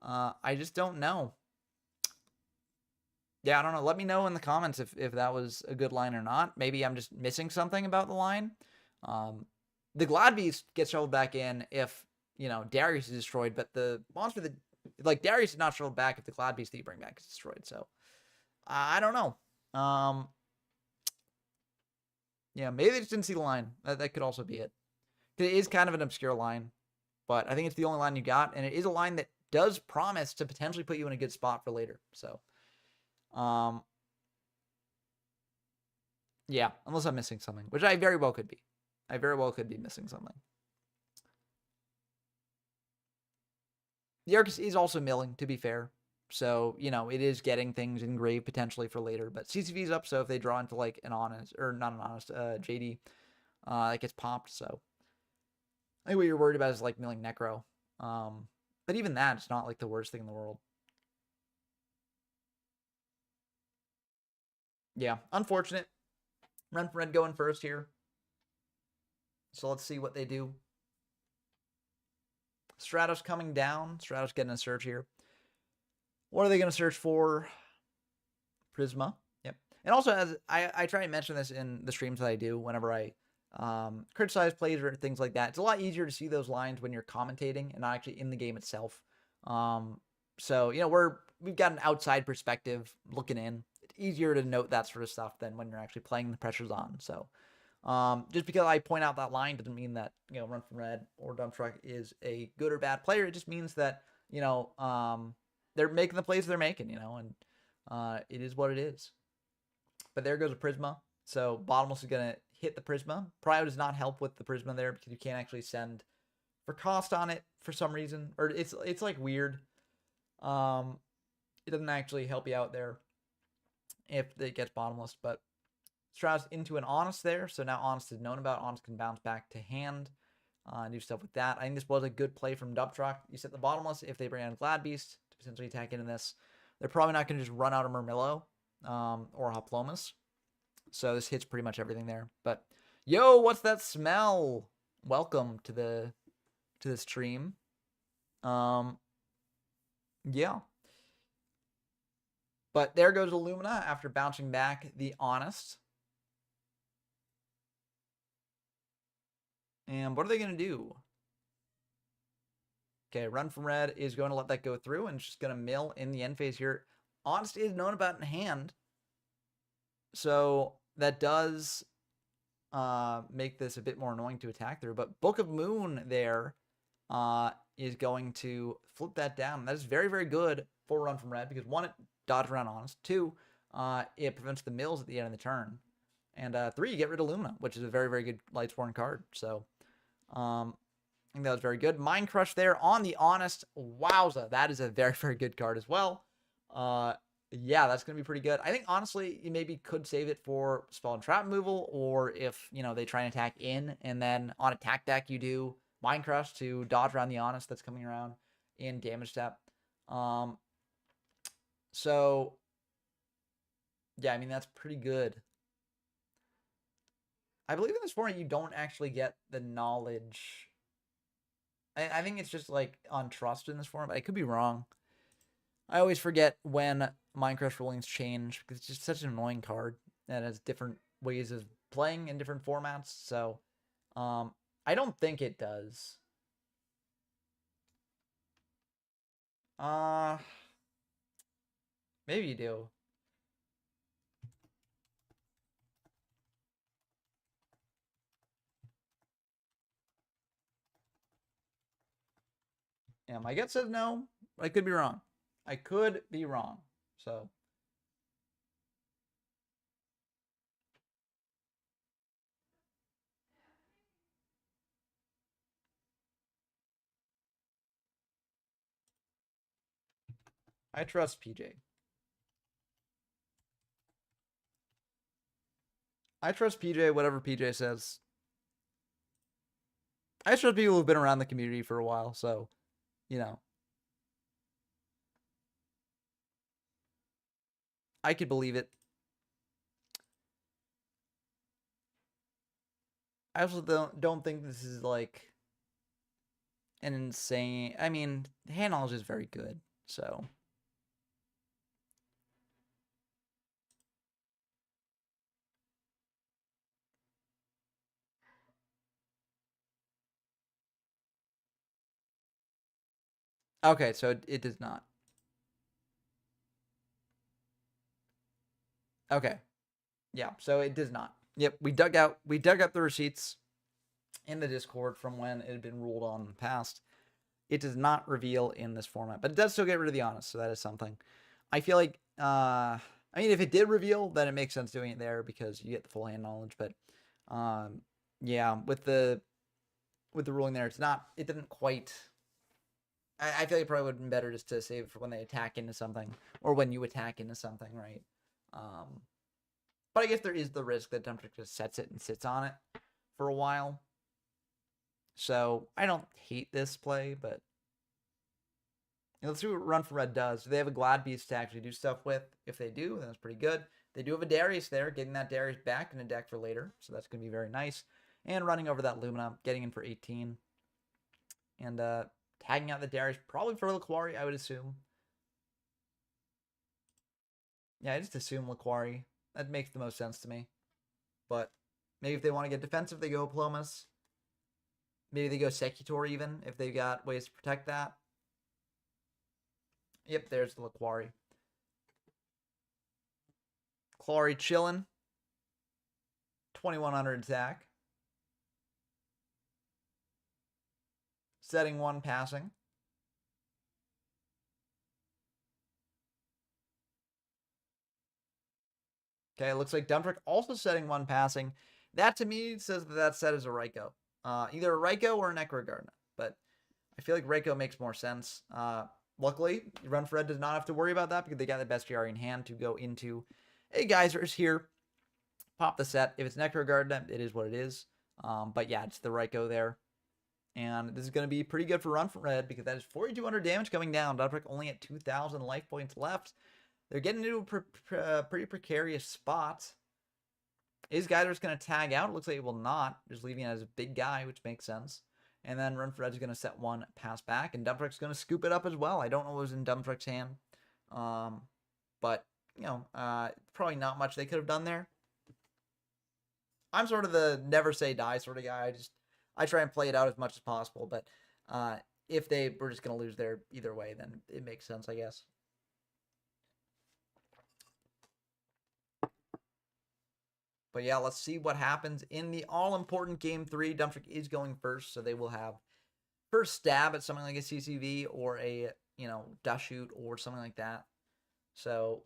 I just don't know. Yeah, I don't know. Let me know in the comments if that was a good line or not. Maybe I'm just missing something about the line. The Glad Beast gets shuffled back in if, Darius is destroyed, but the monster that, like, Darius is not shuffled back if the Glad Beast that you bring back is destroyed. So, I don't know. Yeah, maybe they just didn't see the line. That could also be it. It is kind of an obscure line, but I think it's the only line you got, and it is a line that does promise to potentially put you in a good spot for later. So, yeah, unless I'm missing something, which I very well could be. I very well could be missing something. The Arcus is also milling, to be fair. So, it is getting things engraved potentially for later. But CCV is up, so if they draw into, like, an honest, or not an honest, JD, it gets popped. So, I think what you're worried about is, like, milling Necro. But even that, it's not, like, the worst thing in the world. Yeah, unfortunate. Run for Red going first here. So let's see what they do. Stratos coming down. Stratos getting a search here. What are they going to search for? Prisma. Yep. And also, as I try and mention this in the streams that I do whenever I criticize plays or things like that. It's a lot easier to see those lines when you're commentating and not actually in the game itself. So, we've got an outside perspective looking in. It's easier to note that sort of stuff than when you're actually playing the pressure's on. So, just because I point out that line doesn't mean that, Run from Red or Dump Truck is a good or bad player. It just means that, they're making the plays they're making, and it is what it is. But there goes a Prisma. So Bottomless is going to hit the Prisma. Prio does not help with the Prisma there because you can't actually send for cost on it for some reason. Or it's like weird. It doesn't actually help you out there if it gets Bottomless. But Stratos into an Honest there. So now Honest is known about. Honest can bounce back to hand. Do stuff with that. I think this was a good play from Dump Truck. You set the Bottomless if they bring out Glad Beast to potentially attack into this. They're probably not going to just run out of Murmillo or Hoplomus. So this hits pretty much everything there. But yo, what's that smell? Welcome to the stream. Yeah. But there goes Illumina after bouncing back the Honest. And what are they going to do? Okay, Run from Red is going to let that go through and it's just going to mill in the end phase here. Honest is known about in hand. So that does make this a bit more annoying to attack through. But Book of Moon there is going to flip that down. That is very, very good for Run from Red because one, it dodged around Honest. Two, it prevents the mills at the end of the turn. And 3, you get rid of Lumina, which is a very, very good Lightsworn card. So I think that was very good. Mind Crush there on the Honest. Wowza, that is a very, very good card as well. Yeah, that's going to be pretty good. I think, honestly, you maybe could save it for spell and trap removal, or if, they try and attack in, and then on attack deck you do Mind Crush to dodge around the Honest that's coming around in damage step. So, yeah, I mean, that's pretty good. I believe in this format you don't actually get the knowledge. I think it's just like on trust in this format. I could be wrong. I always forget when Mind Crush rulings change because it's just such an annoying card that has different ways of playing in different formats. So I don't think it does. Maybe you do. Yeah, my gut says no. I could be wrong. I could be wrong. So I trust PJ. I trust PJ, whatever PJ says. I trust people who've been around the community for a while, so, I could believe it. I also don't think this is like an insane. I mean, hand knowledge is very good, so. Okay, so it does not. Okay. Yeah, so it does not. Yep, we dug up the receipts in the Discord from when it had been ruled on in the past. It does not reveal in this format, but it does still get rid of the honest, so that is something. I feel like I mean, if it did reveal, then it makes sense doing it there because you get the full hand knowledge, but yeah, with the ruling there, it didn't quite. I feel like it probably would have been better just to save it for when they attack into something, or when you attack into something, right? But I guess there is the risk that Dumptrick just sets it and sits on it for a while. So I don't hate this play, but let's see what Run for Red does. Do they have a Glad Beast to actually do stuff with? If they do, then that's pretty good. They do have a Darius there, getting that Darius back in a deck for later, so that's going to be very nice. And running over that Lumina, getting in for 18. And tagging out the Darius, probably for Laquari, I would assume. Yeah, I just assume Laquari. That makes the most sense to me. But maybe if they want to get defensive, they go Plomas. Maybe they go Secutor even, if they've got ways to protect that. Yep, there's the Laquari. Clary chillin'. 2100 attack. Setting 1 passing. Okay, it looks like Dumptrick also setting 1 passing. That to me says that set is a Raikou. Either a Raikou or a Necrogardna. But I feel like Raikou makes more sense. Luckily, Run for Red does not have to worry about that because they got the Bestiary in hand to go into a Geysers here. Pop the set. If it's Necrogardna, it is what it is. But yeah, it's the Raikou there. And this is going to be pretty good for Run for Red because that is 4,200 damage coming down. Dumptrick only at 2,000 life points left. They're getting into a pretty precarious spot. Is Geysers going to tag out? It looks like it will not. Just leaving it as a big guy, which makes sense. And then Run for Red is going to set 1 pass back. And Dumptrick's going to scoop it up as well. I don't know what was in Dumptrick's hand. But, probably not much they could have done there. I'm sort of the never say die sort of guy. I try and play it out as much as possible. But if they were just going to lose there either way, then it makes sense, I guess. But yeah, let's see what happens in the all-important Game 3. Dumptrick is going first, so they will have first stab at something like a CCV or a, Dust Shoot or something like that. So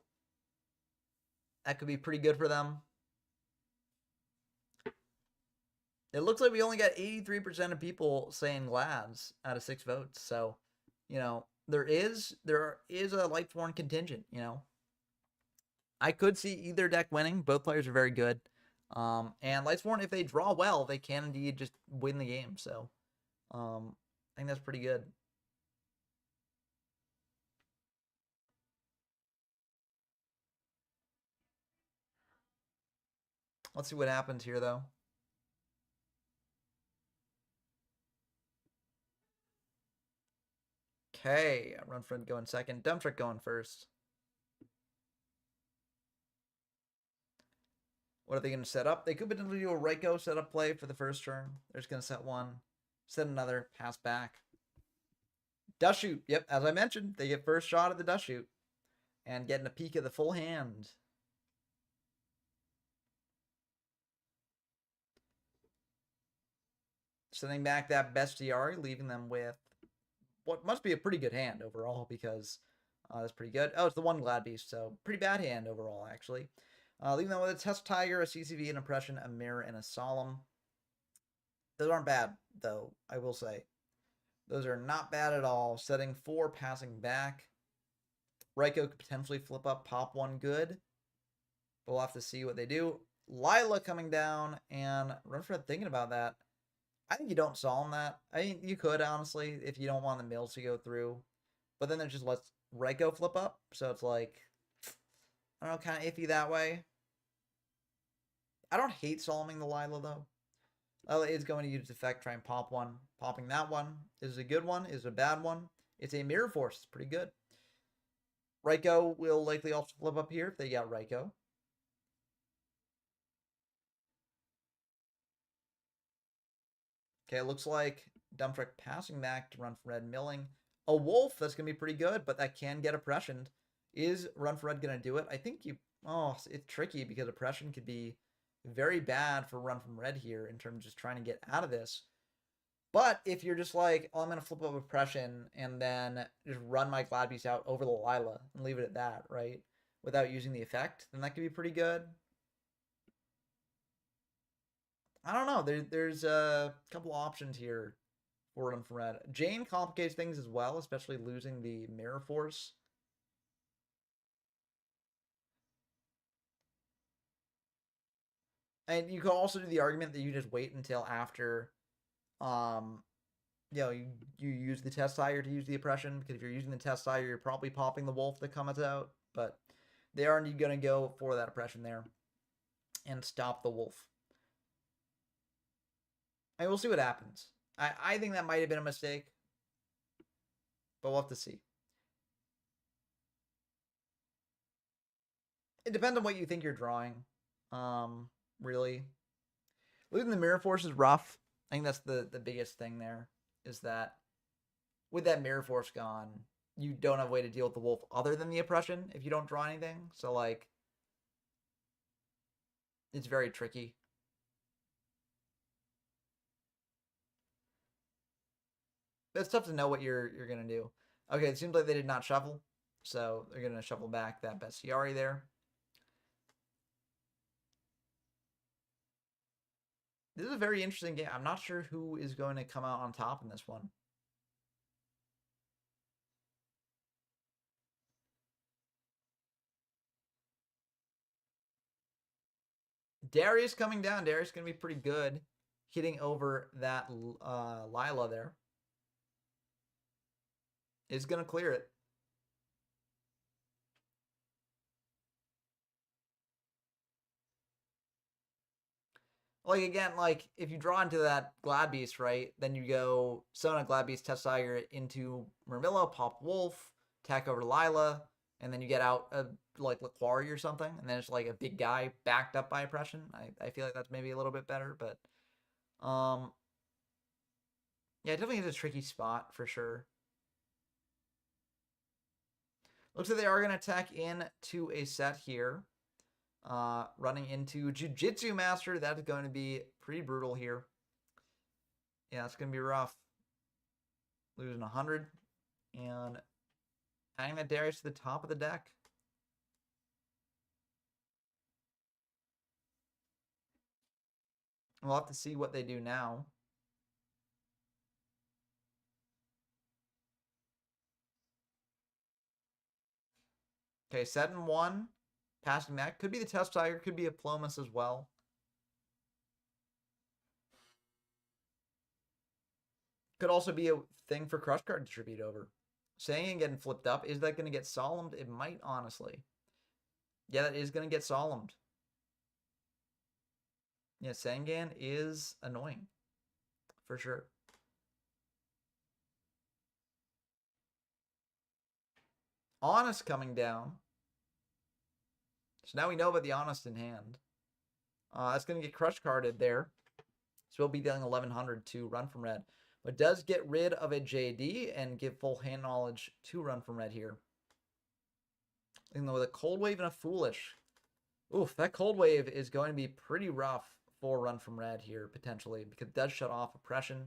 That could be pretty good for them. It looks like we only got 83% of people saying Glads out of 6 votes. So, you know, there is a Lightborn contingent, you know. I could see either deck winning. Both players are very good. And Lightsworn, if they draw well, they can indeed just win the game. So, I think that's pretty good. Let's see what happens here, though. Okay, Runfred going second. Dumptrick going first. What are they going to set up? They could potentially do a Reiko setup play for the first turn. They're just going to set one, set another, pass back. Dust shoot. Yep, as I mentioned, they get first shot at the dust shoot and getting a peek of the full hand. Sending back that bestiary, leaving them with what must be a pretty good hand overall because that's pretty good. Oh, it's the one Glad Beast, so pretty bad hand overall, actually. Leaving them with a Test Tiger, a CCV, an Oppression, a Mirror, and a Solemn. Those aren't bad, though, I will say. Those are not bad at all. Setting 4, passing back. Reiko could potentially flip up, pop one good. But we'll have to see what they do. Lila coming down, and Runfred thinking about that. I think you don't Solemn that. I mean, you could, honestly, if you don't want the mills to go through. But then it just lets Reiko flip up. So it's like, I don't know, kind of iffy that way. I don't hate Solemning the Lila, though. Lila is going to use its effect, try and pop one. Popping that one is a good one, is a bad one. It's a Mirror Force. It's pretty good. Reiko will likely also flip up here if they got Reiko. Okay, it looks like Dumptrick passing back to run for red, milling. A wolf, that's going to be pretty good, but that can get oppressioned. Is run for red going to do it? I think you... Oh, it's tricky because oppression could be very bad for run from red here in terms of just trying to get out of this. But if you're just like, oh, I'm going to flip up oppression and then just run my Glad Beast out over the Lila and leave it at that, right? Without using the effect, then that could be pretty good. I don't know. There's a couple options here for run from red. Jane complicates things as well, especially losing the Mirror Force. And you could also do the argument that you just wait until after, you know, you use the Test Tiger to use the oppression, because if you're using the Test Tiger, you're probably popping the wolf that comes out. But they are indeed going to go for that oppression there and stop the wolf. And we'll see what happens. I think that might have been a mistake, but we'll have to see. It depends on what you think you're drawing. Really. Losing the Mirror Force is rough. I think that's the biggest thing there, is that with that Mirror Force gone, you don't have a way to deal with the wolf other than the oppression if you don't draw anything. So, like, it's very tricky. It's tough to know what you're going to do. Okay, it seems like they did not shuffle. So they're going to shuffle back that Bestiary there. This is a very interesting game. I'm not sure who is going to come out on top in this one. Darius coming down. Darius is going to be pretty good, hitting over that Lila there. Is going to clear it. Like, again, like, if you draw into that Glad Beast, right, then you go summon a Glad Beast, Test Tiger into Murmillo, pop Wolf, attack over Lila, and then you get out a, like, Laquari or something, and then it's like a big guy backed up by oppression. I feel like that's maybe a little bit better, but yeah, it definitely is a tricky spot for sure. Looks like they are going to attack into a set here. Running into Jiu-Jitsu Master. That is going to be pretty brutal here. Yeah, it's going to be rough. Losing 100. And adding that Darius to the top of the deck. We'll have to see what they do now. Okay, 7-1. Passing that. Could be the Test Tiger. Could be a Plomus as well. Could also be a thing for Crush Card Distribute over. Saying getting flipped up. Is that going to get solemned? It might, honestly. Yeah, that is going to get solemned. Yeah, Sangan is annoying. For sure. Honest coming down. So now we know about the Honest in hand. That's going to get Crush Carded there. So we'll be dealing 1100 to Run from Red. But does get rid of a JD and give full hand knowledge to Run from Red here. Even though with a Cold Wave and a Foolish. Oof, that Cold Wave is going to be pretty rough for Run from Red here, potentially. Because it does shut off Oppression.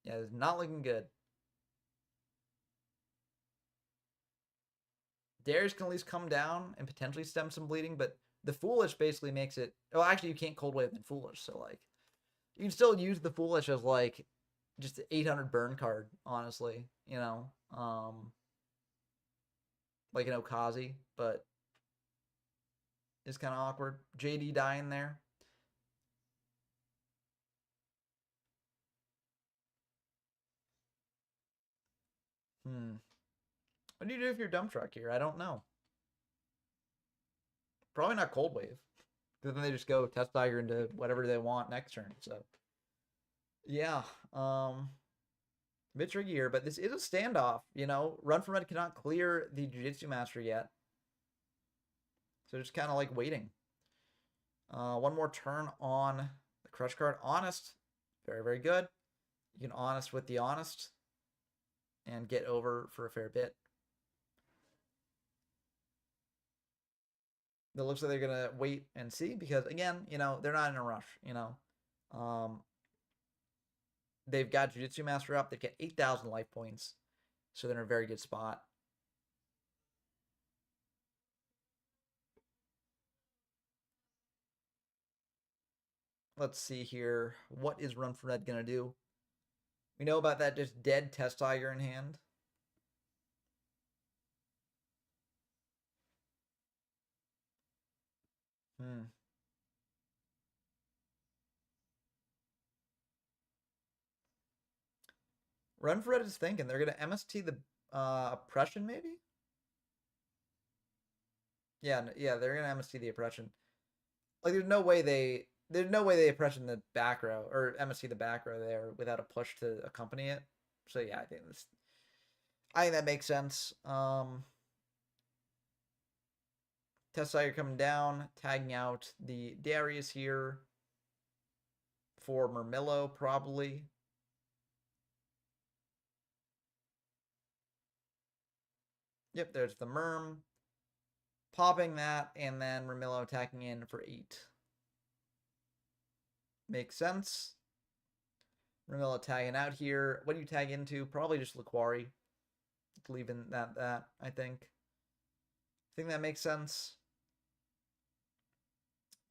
Yeah, it's not looking good. Darius can at least come down and potentially stem some bleeding, but the Foolish basically makes it... Well, actually, you can't Cold Wave than Foolish, so, like... You can still use the Foolish as, like, just an 800 burn card, honestly. You know? Like an Okazi, but... It's kind of awkward. JD dying there. What do you do if you're Dump Truck here? I don't know. Probably not Cold Wave. Because then they just go Test Tiger into whatever they want next turn. So, yeah. A bit tricky here, but this is a standoff. You know, Run from Red cannot clear the Jiu-Jitsu Master yet. So just kind of like waiting. One more turn on the Crush card. Honest. Very, very good. You can Honest with the Honest. And get over for a fair bit. It looks like they're going to wait and see because, again, you know, they're not in a rush, you know. They've got Jiu-Jitsu Master up. They've got 8,000 life points. So they're in a very good spot. Let's see here. What is Run for Red going to do? We know about that just dead Test Tiger in hand. Run for Red is thinking they're going to MST the Oppression, maybe? Yeah, they're going to MST the Oppression. Like, there's no way they Oppression the back row or MST the back row there without a push to accompany it. So yeah, I think that makes sense. Test Tiger coming down, tagging out the Darius here for Murmillo, probably. Yep, there's the Murm. Popping that, and then Murmillo attacking in for 8. Makes sense. Murmillo tagging out here. What do you tag into? Probably just Laquari. Leaving that, I think. I think that makes sense.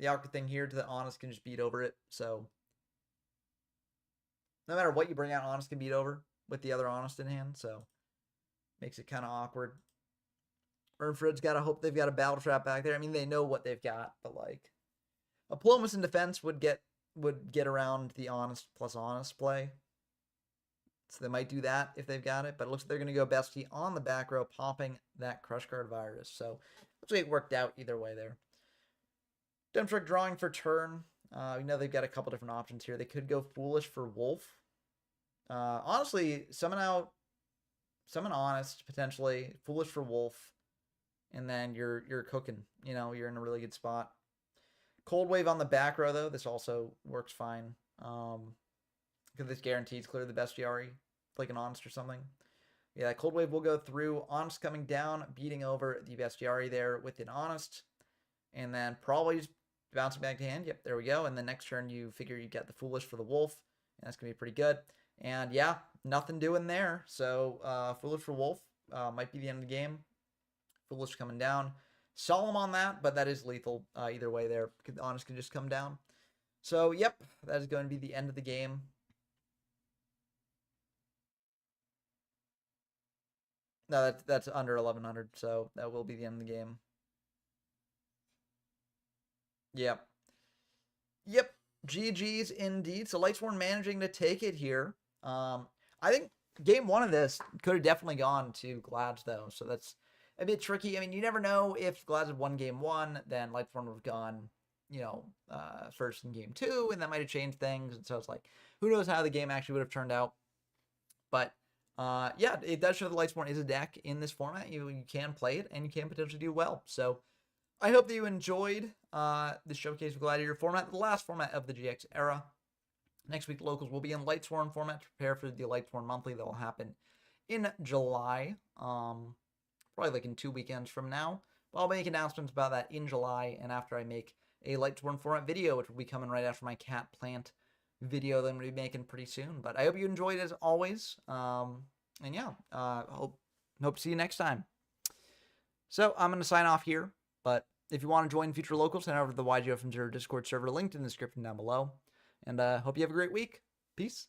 The awkward thing here to the Honest can just beat over it, so no matter what you bring out, Honest can beat over with the other Honest in hand, so makes it kind of awkward. Urnfred's got to hope they've got a Battle Trap back there. I mean, they know what they've got, but like a Plomus in defense would get around the Honest plus Honest play. So they might do that if they've got it, but it looks like they're going to go Bestie on the back row, popping that Crush Card Virus. So looks like it worked out either way there. Dump Truck drawing for turn. We know they've got a couple different options here. They could go Foolish for Wolf. Honestly, summon Honest, potentially. Foolish for Wolf. And then you're cooking. You know, you're in a really good spot. Cold Wave on the back row, though. This also works fine. Because this guarantees clear the bestiary. Like an Honest or something. Yeah, Cold Wave will go through. Honest coming down, beating over the bestiary there with an Honest. And then probably just bouncing back to hand. Yep, there we go. And then next turn, you figure you get the Foolish for the Wolf. And that's going to be pretty good. And yeah, nothing doing there. So Foolish for Wolf might be the end of the game. Foolish coming down. solemn on that, but that is lethal either way there. Honest can just come down. So, yep, that is going to be the end of the game. No, that's under 1100, so that will be the end of the game. Yep. Yep. GG's indeed. So Lightsworn managing to take it here. I think game one of this could have definitely gone to Glads, though. So that's a bit tricky. I mean, you never know if Glads had won game one, then Lightsworn would have gone, first in game two, and that might have changed things. And so it's like, who knows how the game actually would have turned out. But yeah, it does show that Lightsworn is a deck in this format. You can play it, and you can potentially do well. So I hope that you enjoyed this showcase of Gladiator format, the last format of the GX era. Next week, locals will be in Lightsworn format to prepare for the Lightsworn monthly that will happen in July, probably like in 2 weekends from now. But I'll make announcements about that in July, and after I make a Lightsworn format video, which will be coming right after my cat plant video that I'm going to be making pretty soon. But I hope you enjoyed as always, and yeah, hope to see you next time. So I'm going to sign off here, but if you want to join future locals, head over to the YGO from Zero Discord server linked in the description down below. And hope you have a great week. Peace.